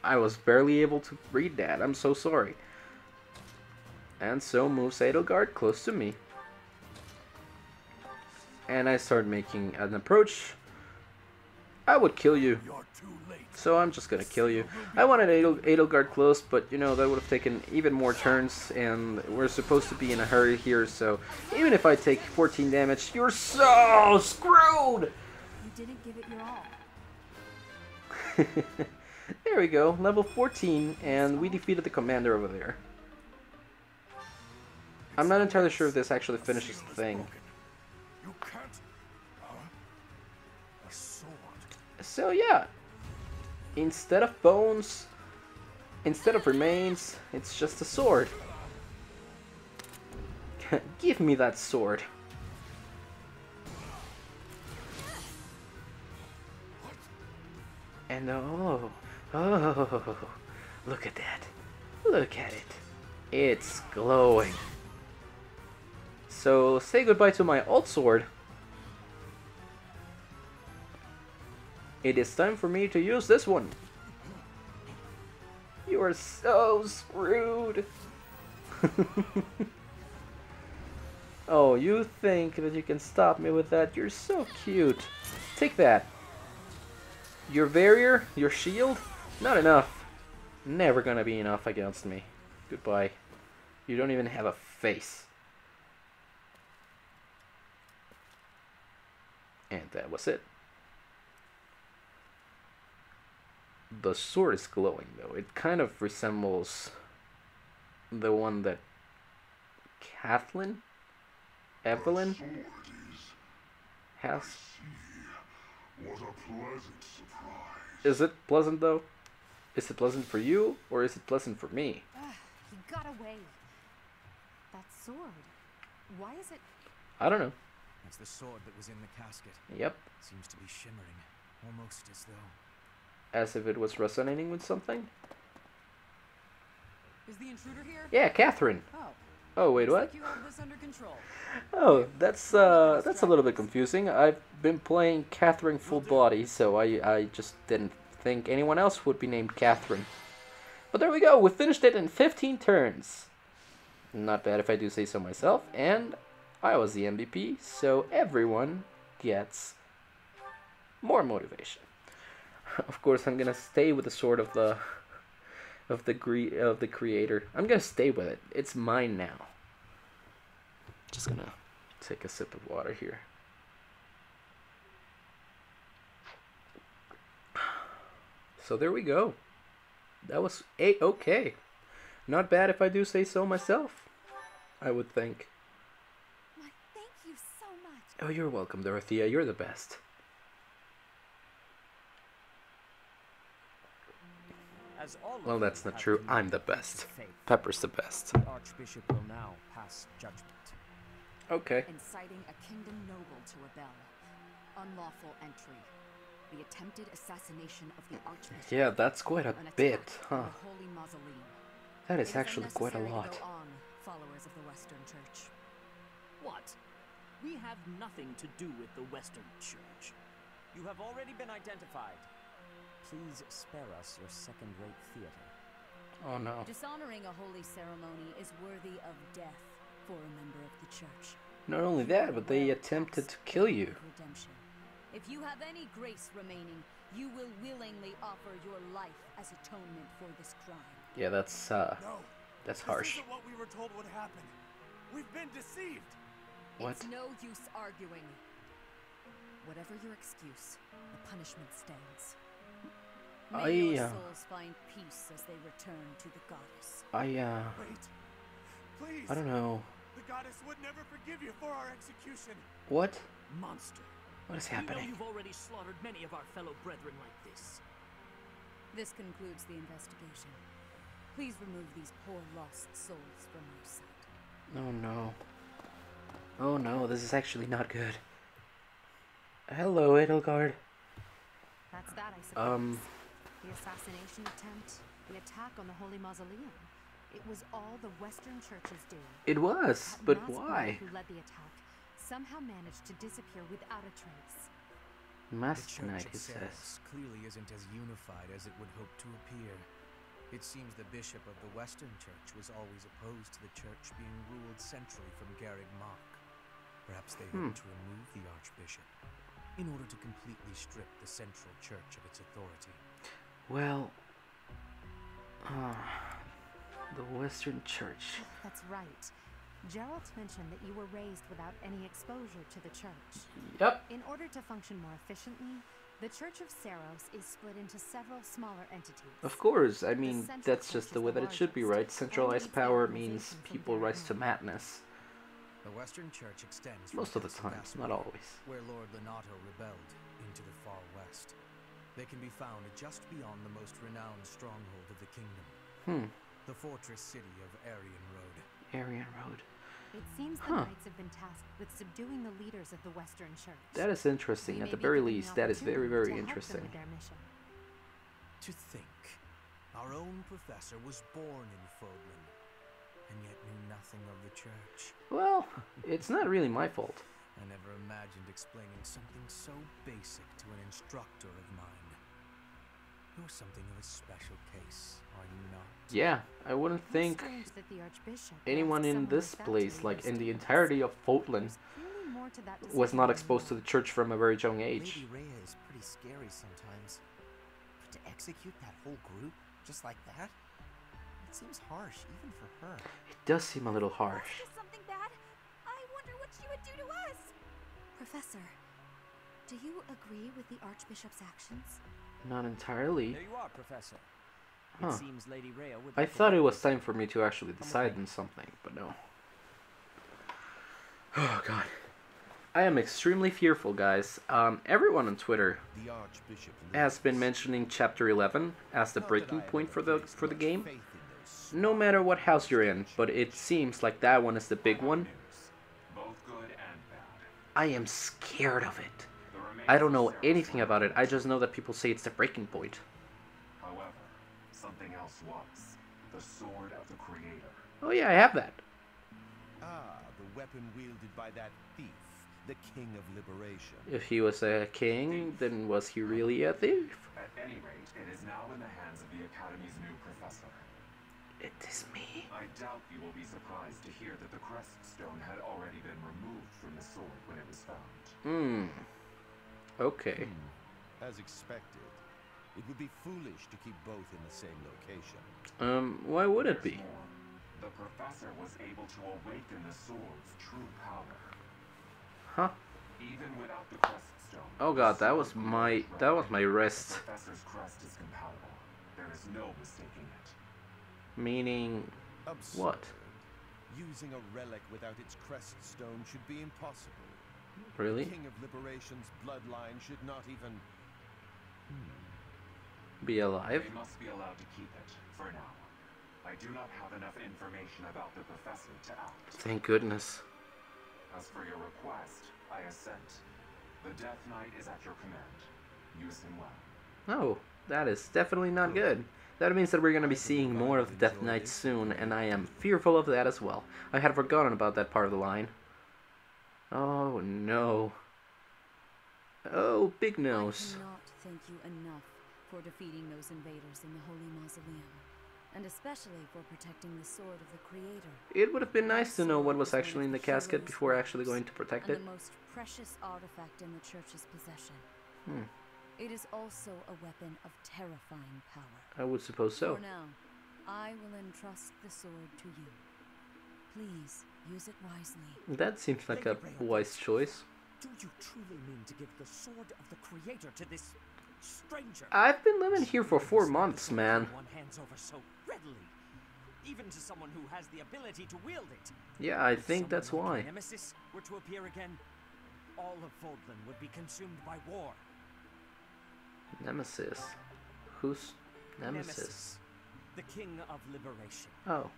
I was barely able to read that. I'm so sorry. And so moves Edelgard close to me. And I start making an approach. I would kill you. So I'm just gonna kill you. I wanted Edelgard close, but you know, that would have taken even more turns, and we're supposed to be in a hurry here, so even if I take 14 damage, you're so screwed! You didn't give it your all. There we go, level 14, and we defeated the commander over there. I'm not entirely sure if this actually finishes the thing. You can't. A sword. So yeah, instead of bones, instead of remains, it's just a sword. Give me that sword. And oh, look at that. Look at it. It's glowing. So say goodbye to my old sword. It is time for me to use this one. You are so screwed. Oh, you think that you can stop me with that? You're so cute. Take that. Your barrier, your shield, not enough. Never gonna be enough against me. Goodbye. You don't even have a face. And that was it. The sword is glowing though. It kind of resembles the one that Evelyn has. What a pleasant surprise. Is it pleasant though? Is it pleasant for you or is it pleasant for me? He got away. That sword. Why is it? I don't know. It's the sword that was in the casket. Yep. Seems to be shimmering, almost as though. As if it was resonating with something. Is the intruder here? Yeah, Catherine. Oh. Oh wait, what? Like you have this under control. Oh, that's a little bit confusing. I've been playing Catherine full body, so I just didn't think anyone else would be named Catherine. But there we go. We finished it in 15 turns. Not bad if I do say so myself. And I was the MVP, so everyone gets more motivation. Of course, I'm gonna stay with the sword of the creator. I'm gonna stay with it. It's mine now. Just gonna take a sip of water here. So there we go. That was okay. Not bad if I do say so myself. I would think. Why, thank you so much. Oh, you're welcome, Dorothea. You're the best. Well, that's not true. I'm the best. Pepper's the best. The Archbishop will now pass judgment. Okay. Inciting a kingdom noble to rebel. Unlawful entry. The attempted assassination of the Archbishop. Yeah, that's quite a bit, huh? The Holy Mausoleum. That is actually quite a lot. Go on, followers of the Western Church. What? We have nothing to do with the Western Church. You have already been identified. Please spare us your second-rate theater. Oh no. Dishonoring a holy ceremony is worthy of death for a member of the church. Not only that, but they attempted to kill you. Redemption. If you have any grace remaining, you will willingly offer your life as atonement for this crime. Yeah, that's harsh. This isn't what we were told would happen. We've been deceived. What? It's no use arguing. Whatever your excuse, the punishment stands. May your souls find peace as they return to the goddess. Wait. Please. I don't know. The goddess would never forgive you for our execution. What? Monster. What is You know happening? you've already slaughtered many of our fellow brethren like this. This concludes the investigation. Please remove these poor lost souls from our sight. Oh no. Oh no, this is actually not good. Hello, Edelgard. That's that, I suppose. The assassination attempt, the attack on the Holy Mausoleum. It was all the Western Church's doing. It was, That but masked why? man who led the attack somehow managed to disappear without a trace. Masked the Knight, Church it of says. Ceres clearly isn't as unified as it would hope to appear. It seems the bishop of the Western Church was always opposed to the church being ruled centrally from Garreg Mach. Perhaps they hope to remove the archbishop in order to completely strip the central church of its authority. Well, the Western Church. That's right. Geralt mentioned that you were raised without any exposure to the church. Yep. In order to function more efficiently, the Church of Ceres is split into several smaller entities. Of course, I mean, that's just the way that it should be, right? Centralized power means people rise to madness. The Western Church extends Most of the time, not always. where Lord Lenato rebelled, into the far west. They can be found just beyond the most renowned stronghold of the kingdom. The fortress city of Aryan Road. Aryan Road. It seems the knights have been tasked with subduing the leaders of the Western Church. That is interesting. At the very least, that is very, very interesting. To think, our own professor was born in Fodlan, and yet knew nothing of the church. Well, it's not really my fault. I never imagined explaining something so basic to an instructor of mine. You're something of a special case, are you not? Yeah, I wouldn't think that the Archbishop anyone in this place, like in the entirety of Fodlan, was not exposed to the church from a very young age. Lady Rhea is pretty scary sometimes. But to execute that whole group just like that? It seems harsh, even for her. It does seem a little harsh. Something bad? I wonder what she would do to us! Professor, do you agree with the Archbishop's actions? Not entirely. There you are, Professor. Huh. It seems Lady Rhea would I thought it was time for me to actually decide on something, but no. Oh god. I am extremely fearful, guys. Everyone on Twitter has been mentioning Chapter 11 as the breaking point for the game. No matter what house you're in, but it seems like that one is the big one. I am scared of it. I don't know anything about it. I just know that people say it's the breaking point. However, something else was. The Sword of the Creator. Oh yeah, I have that. Ah, the weapon wielded by that thief, the King of Liberation. If he was a king, then was he really a thief? At any rate, it is now in the hands of the Academy's new professor. It is me. I doubt you will be surprised to hear that the crest stone had already been removed from the sword when it was found. Okay. As expected, it would be foolish to keep both in the same location. Why would it be? The professor was able to awaken the sword's true power. Huh? Even without the crest stone. Oh god, that was my wrist. The professor's crest is compatible. There is no mistaking it. Meaning Absurd. what? Using a relic without its crest stone should be impossible. Really? The King of Liberation's bloodline should not even Be alive? They must be allowed to keep it, for now. I do not have enough information about the professor to act. Thank goodness. As for your request, I assent. The Death Knight is at your command. Use him well. Oh, that is definitely not good. That means that we're going to be seeing more of the Death Knight soon, and I am fearful of that as well. I had forgotten about that part of the line. Oh no. Oh, big nose. I cannot thank you enough for defeating those invaders in the Holy Mausoleum, and especially for protecting the sword of the Creator. It would have been nice to know what was actually in the casket before actually going to protect it. And the most precious artifact in the Church's possession. It is also a weapon of terrifying power. I would suppose so. For now, I will entrust the sword to you. Please use it wisely. That seems like a wise choice. Do you truly mean to give the sword of the Creator to this stranger? I've been living here for 4 months, man. One hands over so readily, even to someone who has the ability to wield it. Yeah, I think that's Someone like why. Nemesis were to appear again, all of Fodlan would be consumed by war. Nemesis. Who's Nemesis. The king of liberation. Oh.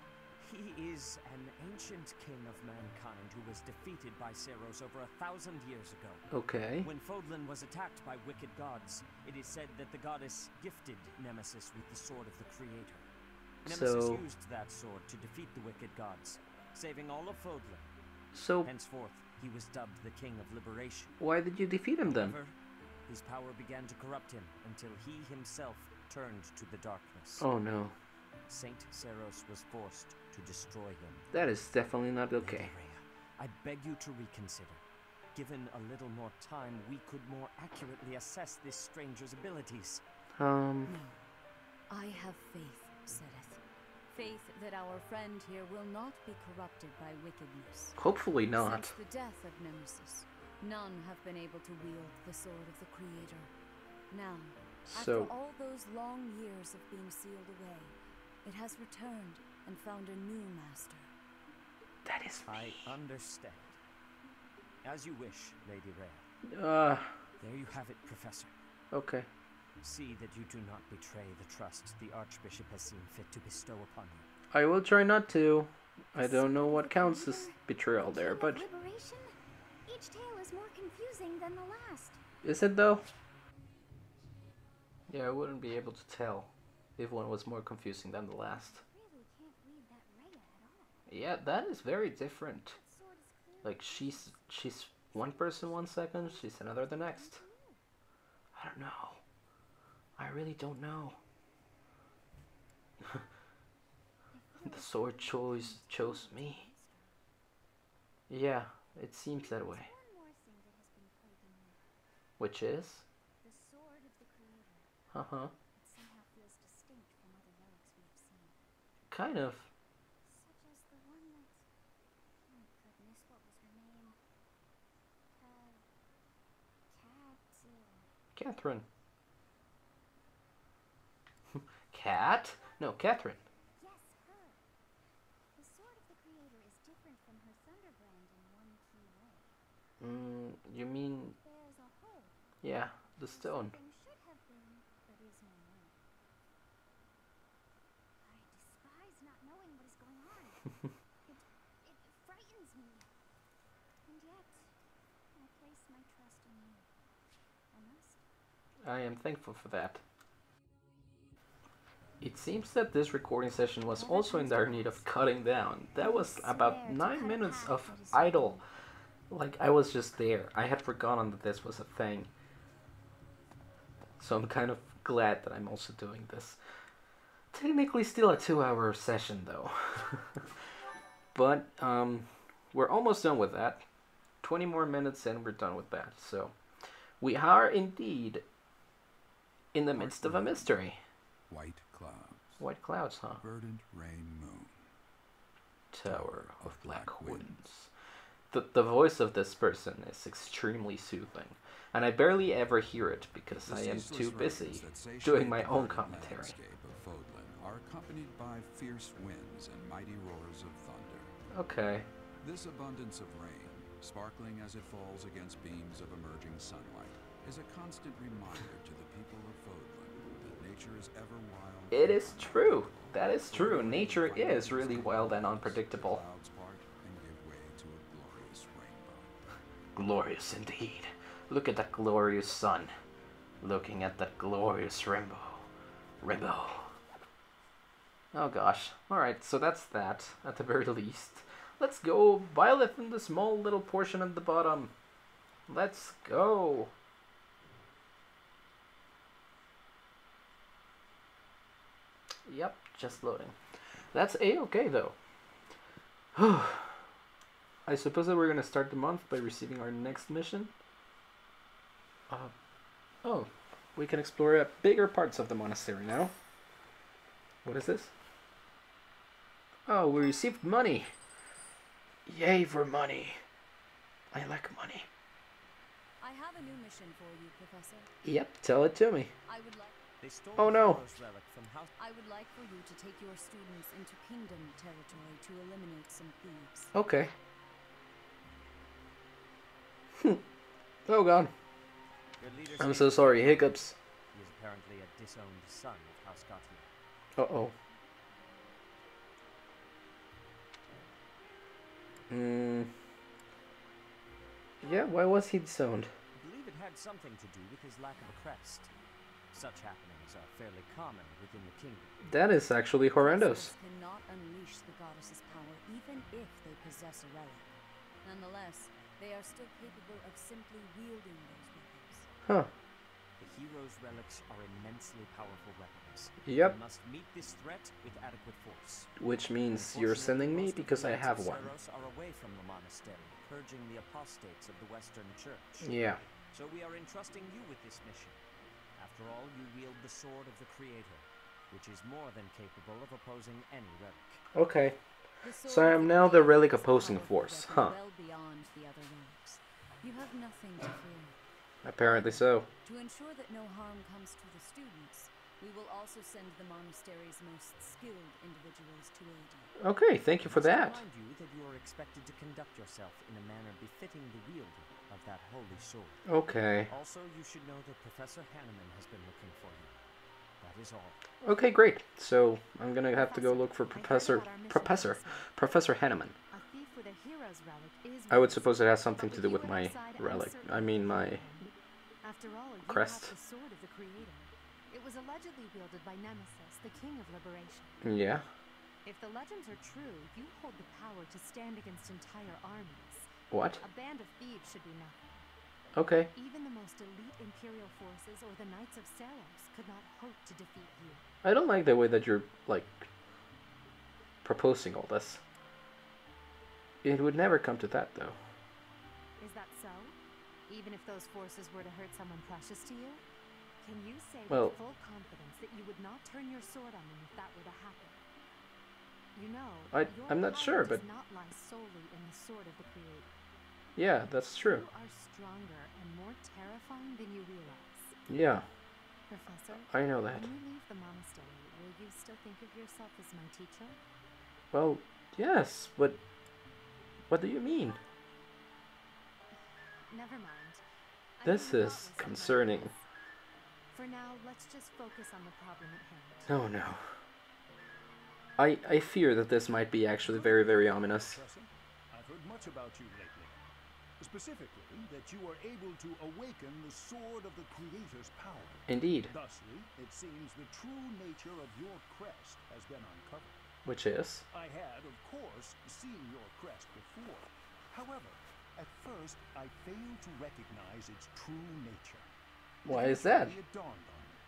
He is an ancient king of mankind who was defeated by Seros over 1,000 years ago. Okay. When Fodlan was attacked by wicked gods, it is said that the goddess gifted Nemesis with the sword of the Creator. Nemesis used that sword to defeat the wicked gods, saving all of Fodlan. So henceforth, he was dubbed the King of Liberation. Why did you defeat him then? However, his power began to corrupt him until he himself turned to the darkness. Oh no. Saint Seros was forced to destroy him. That is definitely not okay. I beg you to reconsider. Given a little more time, we could more accurately assess this stranger's abilities. I have faith, Sereth. Faith that our friend here will not be corrupted by wickedness. Hopefully not. Since the death of Nemesis, none have been able to wield the sword of the Creator. Now, after all those long years of being sealed away, it has returned and found a new master. That is me. I understand. As you wish, Lady Rhea. There you have it, Professor. Okay. See that you do not betray the trust the Archbishop has seen fit to bestow upon you. I will try not to. I don't know what counts as betrayal there, but... Liberation? Each tale is more confusing than the last. Is it though? Yeah, I wouldn't be able to tell if one was more confusing than the last. Really can't read that Rhea at all. Yeah, that is very different. Like she's one person 1 second, she's another the next. I don't know. I really don't know. The sword chose me. Yeah, it seems that way. Which is? The sword of the Creator. Uh-huh. It somehow feels distinct from other relics we have seen. Kind of. Such as the one that... Oh goodness, what was her name? Catherine. Cat? No, Catherine. Yes, her. The sword of the Creator is different from her Thunderbrand in one key way. You mean... There's a hole. Yeah, the stone. Something should have been, but is no more. I despise not knowing what is going on. It frightens me. And yet, I place my trust in you. I must. I am thankful for that. It seems that this recording session was also in dire need of cutting down. That was about 9 minutes of idle. Like, I was just there. I had forgotten that this was a thing. So I'm kind of glad that I'm also doing this. Technically still a 2-hour session though. But we're almost done with that. 20 more minutes and we're done with that. So we are indeed in the midst of a mystery. White clouds. White clouds, huh? Verdant rain moon. Tower of Black Winds. The voice of this person is extremely soothing, and I barely ever hear it because I am too busy doing my own commentary. Of Fodlan are accompanied by fierce winds and mighty roars of thunder. Okay. This abundance of rain, sparkling as it falls against beams of emerging sunlight, is a constant reminder to the people of Fodlan that nature is ever wild. It is true. That is true. Nature is really wild and unpredictable. Glorious indeed. Look at that glorious sun. Looking at that glorious rainbow. Rainbow. Oh gosh. Alright, so that's that, at the very least. Let's go Violet in the small little portion at the bottom. Let's go. Yep, just loading. That's A-okay though. I suppose that we're going to start the month by receiving our next mission. Oh, we can explore bigger parts of the monastery now. What is this? Oh, we received money. Yay for money. I like money. I have a new mission for you, Professor. Yep, tell it to me. I would like... Oh no. I would like for you to take your students into Kingdom territory to eliminate some thieves. Okay. Oh god. I'm so sorry, hiccups. apparently a disowned son of House Gautier. Uh-oh. Yeah, why was he disowned? I believe it had something to do with his lack of a crest. Such happenings are fairly common within the kingdom. That is actually horrendous. Cannot unleash the goddess's power even if they possess a relic. Nonetheless, they are still capable of simply wielding those weapons. Huh. The hero's relics are immensely powerful weapons. Yep. We must meet this threat with adequate force. Which means you're sending me because I have one. Are away from the monastery, purging the apostates of the Western Church. Yeah. So we are entrusting you with this mission. After all, you wield the sword of the Creator, which is more than capable of opposing any relic. Okay. So I am now the relic opposing force, huh? Well beyond the other relics. You have nothing to fear. Apparently so. To ensure that no harm comes to the students, we will also send the monastery's most skilled individuals to aid you. Okay, thank you for that. I must remind you that you are expected to conduct yourself in a manner befitting the wielder of that holy sword. Okay. Also, you should know that Professor Hanneman has been looking for you. That is all. Okay, great. So I'm gonna have to go look for Professor Hanneman. A thief with a hero's relic is I would suppose it has something to do with my relic. I mean my After all, you crest. have the sword of the Creator. It was allegedly wielded by Nemesis, the King of Liberation. Yeah. If the legends are true, you hold the power to stand against entire armies. What? A band of thieves should be nothing. Okay. Even the most elite Imperial forces or the Knights of Saros could not hope to defeat you. I don't like the way that you're, like, proposing all this. It would never come to that, though. Is that so? Even if those forces were to hurt someone precious to you? Can you say Well, with full confidence that you would not turn your sword on them if that were to happen? You know, I'm not sure, but does not lie solely in the sword of the Creator. yeah, that's true. You are stronger and more terrifying than you realize. Yeah. Professor, I know that. when you leave the monastery, will you still think of yourself as my teacher? Well, yes, but what do you mean? Never mind. This is concerning. For now, let's just focus on the problem at hand. Oh no. I fear that this might be actually very, very ominous. I've heard much about you lately. Specifically, that you are able to awaken the sword of the Creator's power. Indeed. Thusly, it seems the true nature of your crest has been uncovered. Which is? I had, of course, seen your crest before. However, at first, I failed to recognize its true nature. Why is that? It dawned on me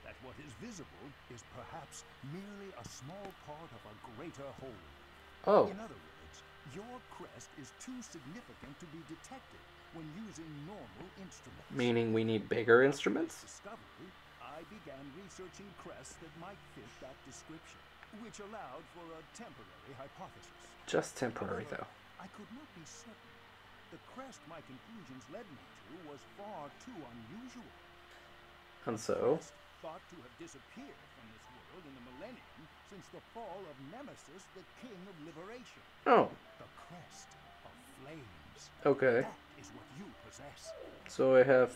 that what is visible is perhaps merely a small part of a greater whole. Oh. In other words, your crest is too significant to be detected when using normal instruments. Meaning we need bigger instruments? Discovery, I began researching crests that might fit that description, which allowed for a temporary hypothesis. Just temporary, However, though. I could not be certain. The crest my conclusions led me to was far too unusual. And so? Thought to have disappeared from this world in the millennium since the fall of Nemesis, the King of Liberation. Oh. The crest of flames. Okay. That is what you possess. So I have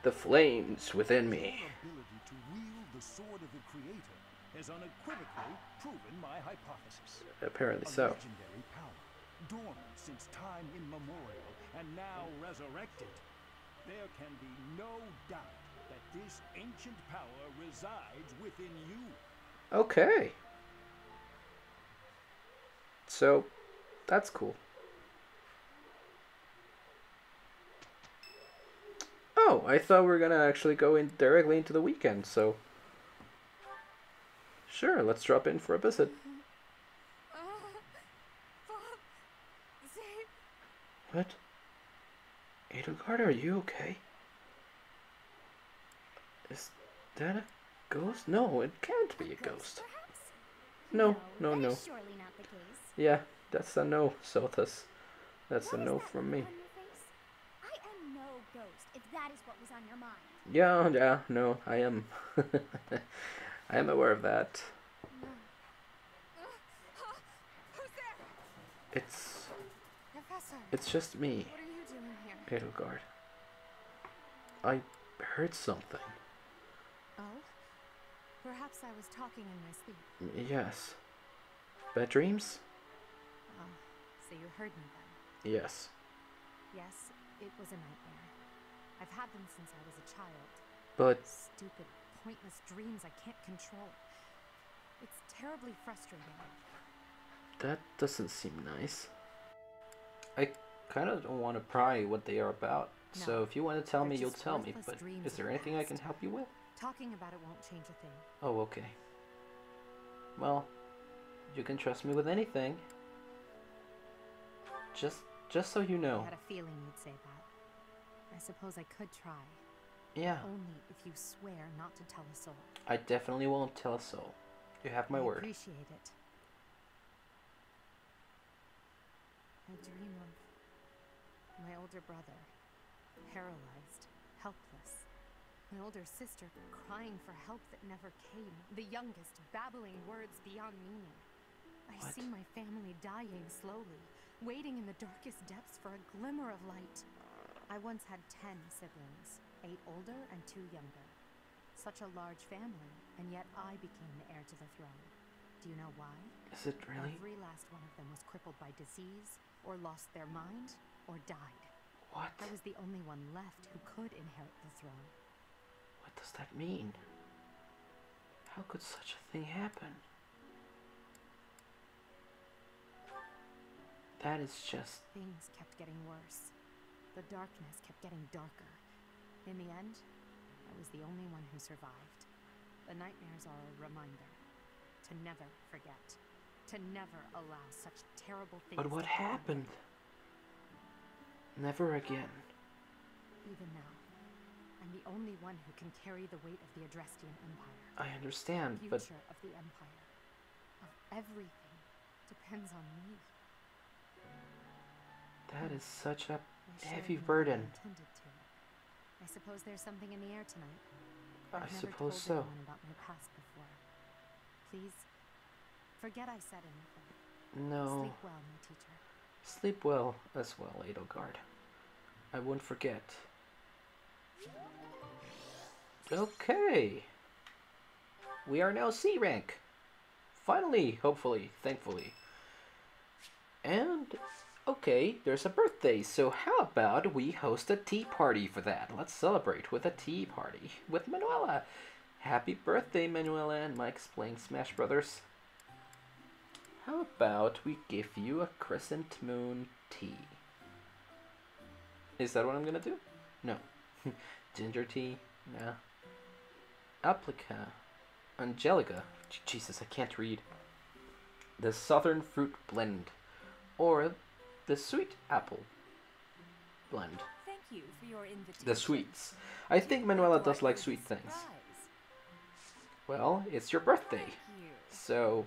the flames within me. Your ability to wield the sword of the Creator has unequivocally proven my hypothesis. Apparently A so. legendary power, dormant since time immemorial, and now resurrected. There can be no doubt that this ancient power resides within you. Okay. So, that's cool. Oh, I thought we were gonna actually go in directly into the weekend, so... Sure, let's drop in for a visit. What? Edelgard, are you okay? Is that a ghost? No, it can't be a ghost. No. Surely not the case. Yeah, that's a no, Sothis. That's a no from me. I am no ghost, if that is what was on your mind. Yeah, no, I am. I am aware of that. It's just me, What are you doing here? Edelgard. I heard something. Oh? Perhaps I was talking in my sleep. Yes. Bad dreams? Oh, so you heard me then? Yes. Yes, it was a nightmare. I've had them since I was a child. But... Stupid, pointless dreams I can't control. It's terribly frustrating. That doesn't seem nice. I kind of don't want to pry what they are about. No, so if you want to tell me, they're you'll just tell me. worthless But dreams is there of the anything I can past. help you with? Talking about it won't change a thing. Oh, okay. Well, you can trust me with anything. Just so you know. I had a feeling you'd say that. I suppose I could try. Yeah. Only if you swear not to tell a soul. I definitely won't tell a soul. You have my I word. appreciate it. I dream of my older brother, paralyzed, helpless. My older sister crying for help that never came. The youngest babbling words beyond meaning. I see my family dying slowly, waiting in the darkest depths for a glimmer of light. I once had 10 siblings, 8 older and 2 younger. Such a large family, and yet I became the heir to the throne. Do you know why? Is it really? Every last one of them was crippled by disease, or lost their mind, or died. What? I was the only one left who could inherit the throne. What does that mean? How could such a thing happen? That is just... Things kept getting worse. The darkness kept getting darker. In the end, I was the only one who survived. The nightmares are a reminder to never forget, to never allow such terrible things But what to happen. happened? Never again. Even now, I'm the only one who can carry the weight of the Adrestian Empire. I understand, The but... future of the Empire, of everything, depends on me. That is such a I heavy shared more than burden. I intended to. I suppose there's something in the air tonight. I I've never suppose told so. anyone about my past before. Please, forget I said anything. No. Sleep well, my teacher. Sleep well as well, Edelgard. I won't forget. Okay. We are now C rank. Finally, hopefully, thankfully. And, okay, there's a birthday, so how about we host a tea party for that? Let's celebrate with a tea party with Manuela. Happy birthday, Manuela and Mike's playing Smash Brothers. How about we give you a crescent moon tea? Is that what I'm gonna do? No. Ginger tea? No. Applica. Angelica. Jesus, I can't read. The Southern Fruit Blend. Or the Sweet Apple Blend. Thank you for your invitation. The sweets. I think Manuela does like sweet things. Well, it's your birthday. So,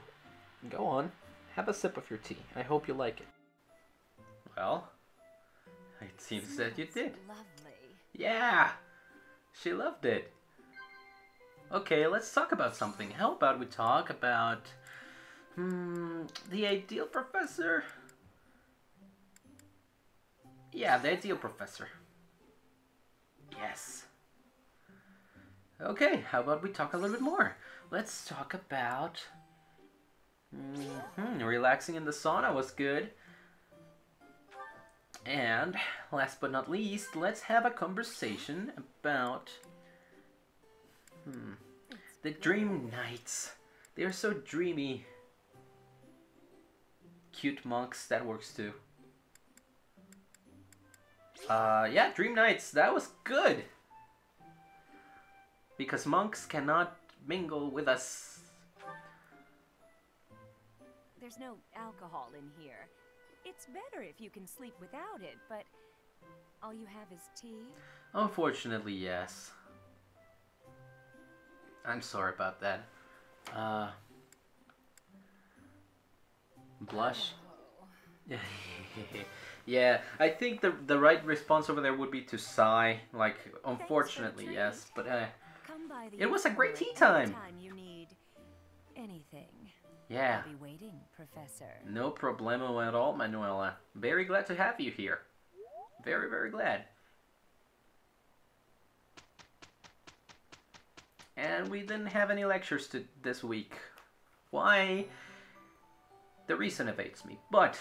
go on. Have a sip of your tea. I hope you like it. Well, it seems that you did. Lovely. Yeah! She loved it. Okay, let's talk about something. How about we talk about... the ideal professor? Yeah, the ideal professor. Yes. Okay, how about we talk a little bit more? Let's talk about... relaxing in the sauna was good. And, last but not least, let's have a conversation about... the dream nights. They are so dreamy. Cute monks, that works too. Yeah, dream nights, that was good. Because monks cannot mingle with us. There's no alcohol in here. It's better if you can sleep without it, but all you have is tea? Unfortunately, yes. I'm sorry about that. Blush? Yeah, I think the right response over there would be to sigh. Like, unfortunately, yes. But it was a great tea time. Anytime you need anything. Yeah. I'll be waiting, Professor. No problemo at all, Manuela. Very glad to have you here. Very, very glad. And we didn't have any lectures this week. Why? The reason evades me. But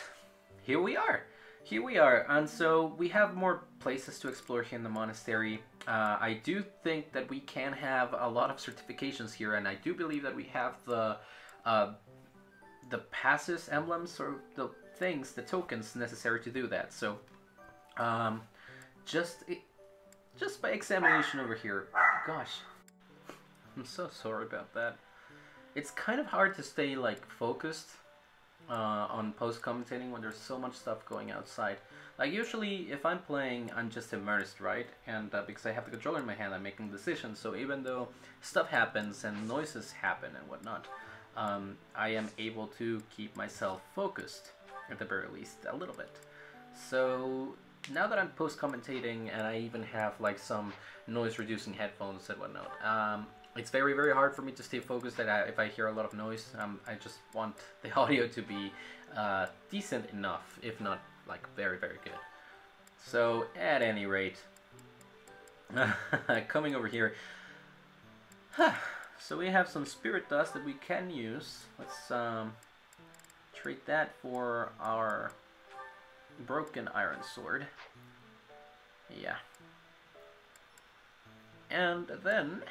here we are. Here we are. And so we have more places to explore here in the monastery. I do think that we can have a lot of certifications here, and I do believe that we have the passes, emblems, or the things, the tokens necessary to do that. So just by examination over here. Gosh, I'm so sorry about that. It's kind of hard to stay like focused on post-commentating when there's so much stuff going outside. Like usually if I'm playing, I'm just immersed, right? And because I have the controller in my hand, I'm making decisions. So even though stuff happens and noises happen and whatnot, I am able to keep myself focused, at the very least, a little bit. So now that I'm post-commentating and I even have like some noise-reducing headphones and whatnot, it's very, very hard for me to stay focused if I hear a lot of noise. I just want the audio to be decent enough, if not like very, very good. So at any rate, coming over here, so we have some spirit dust that we can use. Let's trade that for our broken iron sword. Yeah. And then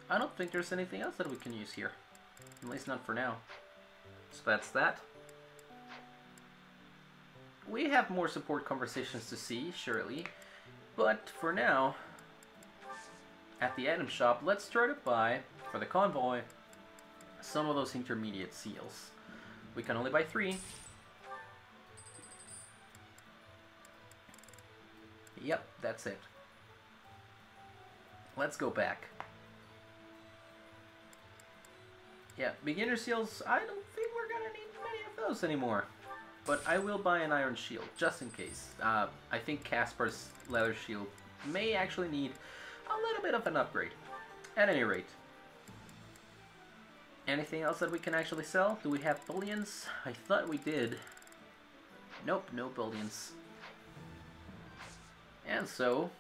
I don't think there's anything else that we can use here. At least not for now. So that's that. We have more support conversations to see, surely. But for now, at the item shop, let's try to buy, for the convoy, some of those intermediate seals. We can only buy 3. Yep, that's it. Let's go back. Yeah, beginner seals, I don't think we're gonna need many of those anymore. But I will buy an iron shield, just in case. I think Caspar's leather shield may actually need a little bit of an upgrade. At any rate. Anything else that we can actually sell? Do we have bullions? I thought we did. Nope, no bullions. And so,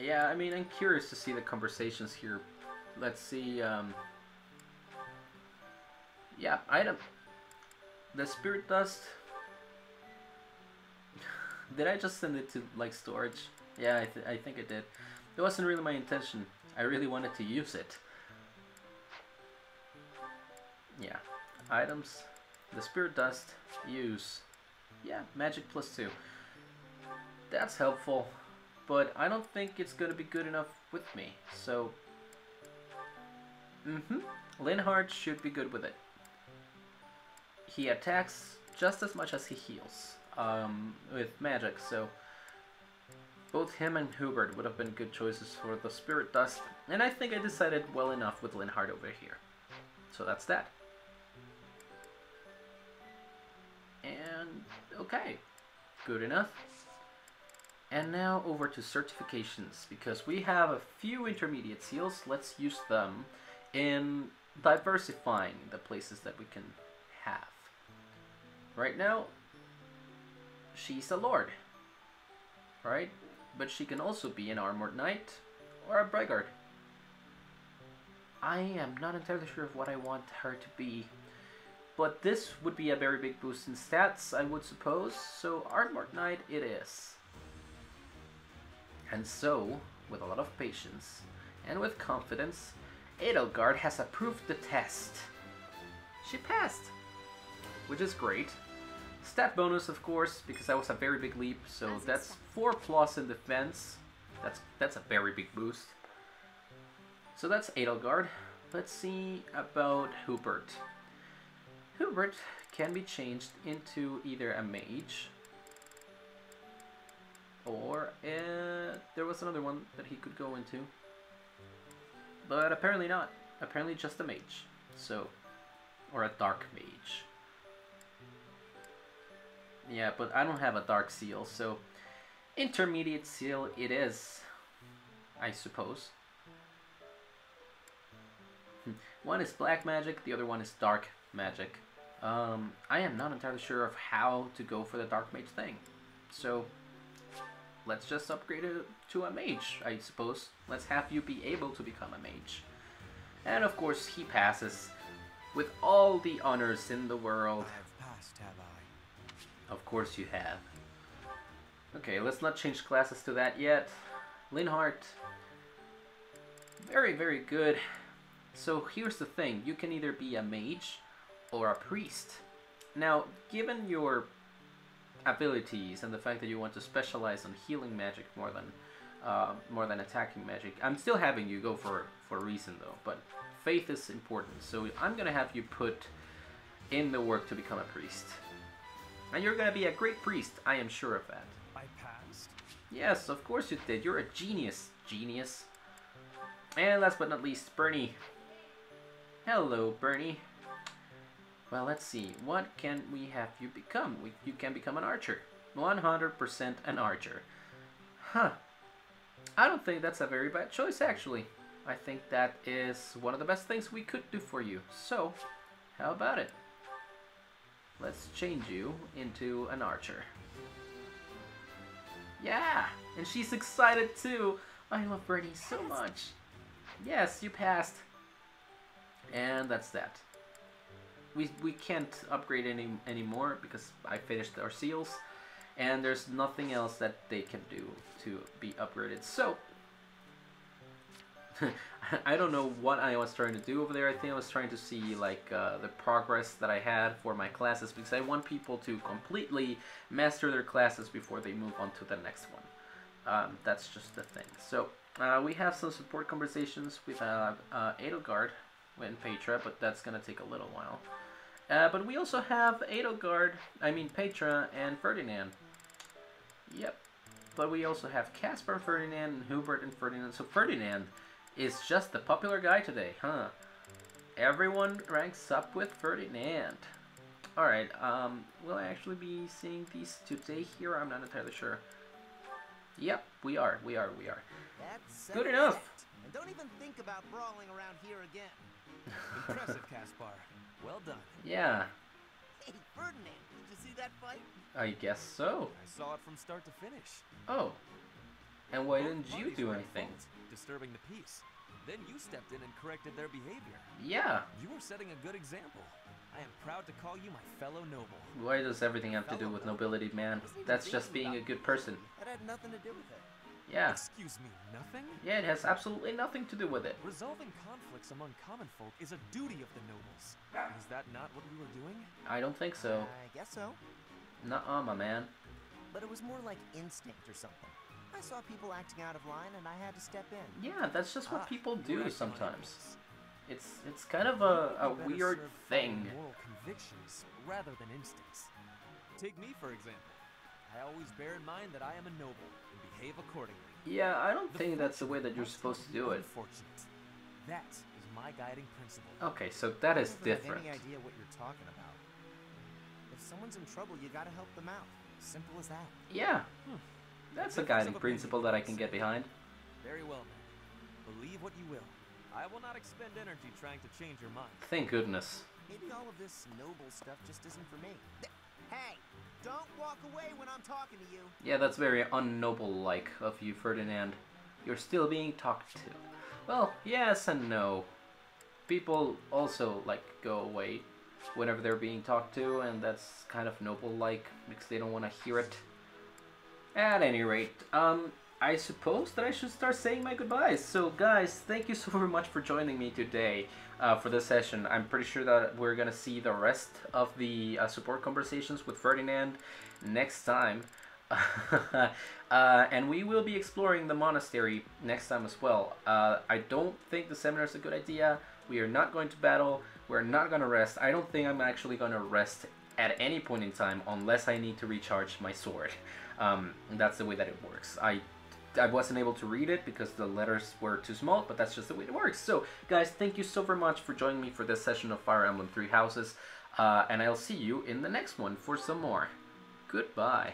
yeah, I mean, I'm curious to see the conversations here. Let's see, yeah, item. The spirit dust. Did I just send it to, like, storage? Yeah, I think I did. It wasn't really my intention. I really wanted to use it. Yeah. Items. The spirit dust. Use. Yeah, magic +2. That's helpful. But I don't think it's going to be good enough with me. So, Linhard should be good with it. He attacks just as much as he heals with magic, so both him and Hubert would have been good choices for the spirit dust, and I think I decided well enough with Linhard over here. So that's that. And okay, good enough. And now over to certifications, because we have a few intermediate seals. Let's use them in diversifying the places that we can have. Right now, she's a lord, right? But she can also be an armored knight or a braggart. I am not entirely sure of what I want her to be, but this would be a very big boost in stats, I would suppose, so armored knight it is. And so, with a lot of patience and with confidence, Edelgard has approved the test. She passed, which is great. Stat bonus, of course, because that was a very big leap, so that's 4+ in defense. That's a very big boost. So that's Edelgard. Let's see about Hubert. Hubert can be changed into either a mage, or there was another one that he could go into, but apparently not. Apparently just a mage, so, or a dark mage. Yeah, but I don't have a dark seal, so intermediate seal it is, I suppose. One is black magic, the other one is dark magic. I am not entirely sure of how to go for the dark mage thing, so let's just upgrade it to a mage, I suppose. Let's have you be able to become a mage. And of course, he passes with all the honors in the world. I've passed, have I? Of course you have. Okay, let's not change classes to that yet. Linhardt. Very, very good. So here's the thing. You can either be a mage or a priest. Now, given your abilities and the fact that you want to specialize on healing magic more than attacking magic, I'm still having you go for a reason though, but faith is important, so I'm gonna have you put in the work to become a priest. And you're gonna be a great priest, I am sure of that. I passed? Yes, of course you did. You're a genius. Genius. And last but not least, Bernie. Hello, Bernie. Well, let's see. What can we have you become? You can become an archer. 100% an archer. Huh. I don't think that's a very bad choice, actually. I think that is one of the best things we could do for you. So, how about it? Let's change you into an archer. Yeah! And she's excited too! I love Bernie so much. Yes, you passed. And that's that. We can't upgrade anymore because I finished our seals. And there's nothing else that they can do to be upgraded. So, I don't know what I was trying to do over there. I think I was trying to see like the progress that I had for my classes, because I want people to completely master their classes before they move on to the next one. That's just the thing. So we have some support conversations with Edelgard and Petra, but that's gonna take a little while. But we also have Petra and Ferdinand. Yep. But we also have Casper and Ferdinand and Hubert and Ferdinand. So Ferdinand is just the popular guy today, huh? Everyone ranks up with Ferdinand. Alright, will I actually be seeing these today here? I'm not entirely sure. Yep, we are. That's good enough. And don't even think about brawling around here again. Impressive, Caspar. Well done. Yeah. Hey, Ferdinand, did you see that fight? I guess so. I saw it from start to finish. Oh. And why didn't you do anything? Disturbing the peace. Then you stepped in and corrected their behavior. Yeah. You were setting a good example. I am proud to call you my fellow noble. Why does everything have to do with nobility, man? That's just being a good person. That had nothing to do with it. Yeah. Excuse me, nothing? Yeah, it has absolutely nothing to do with it. Resolving conflicts among common folk is a duty of the nobles. Is that not what we were doing? I don't think so. I guess so. Nuh-uh, my man. But it was more like instinct or something. I saw people acting out of line and I had to step in. Yeah, that's just what people do sometimes. It's kind of a weird thing. Moral convictions rather than instincts. Take me, for example. I always bear in mind that I am a noble and behave accordingly. Yeah, I don't think that's the way that you're supposed to do it. That is my guiding principle. Okay, so that is I don't different. have any idea what you're talking about. If someone's in trouble, you gotta help them out. Simple as that. Yeah. That's a guiding principle that I can get behind. Very well, then. Believe what you will. I will not expend energy trying to change your mind. Thank goodness. Maybe all of this noble stuff just isn't for me. Hey, don't walk away when I'm talking to you. Yeah, that's very unnoble-like of you, Ferdinand. You're still being talked to. Well, yes and no. People also, like, go away whenever they're being talked to, and that's kind of noble-like because they don't want to hear it. At any rate, I suppose that I should start saying my goodbyes. So guys, thank you so very much for joining me today for this session. I'm pretty sure that we're gonna see the rest of the support conversations with Ferdinand next time. And we will be exploring the monastery next time as well. I don't think the seminar is a good idea. We are not going to battle. We're not going to rest. I don't think I'm actually going to rest at any point in time unless I need to recharge my sword. That's the way that it works. I wasn't able to read it because the letters were too small, but that's just the way it works. So, guys, thank you so very much for joining me for this session of Fire Emblem Three Houses, and I'll see you in the next one for some more. Goodbye.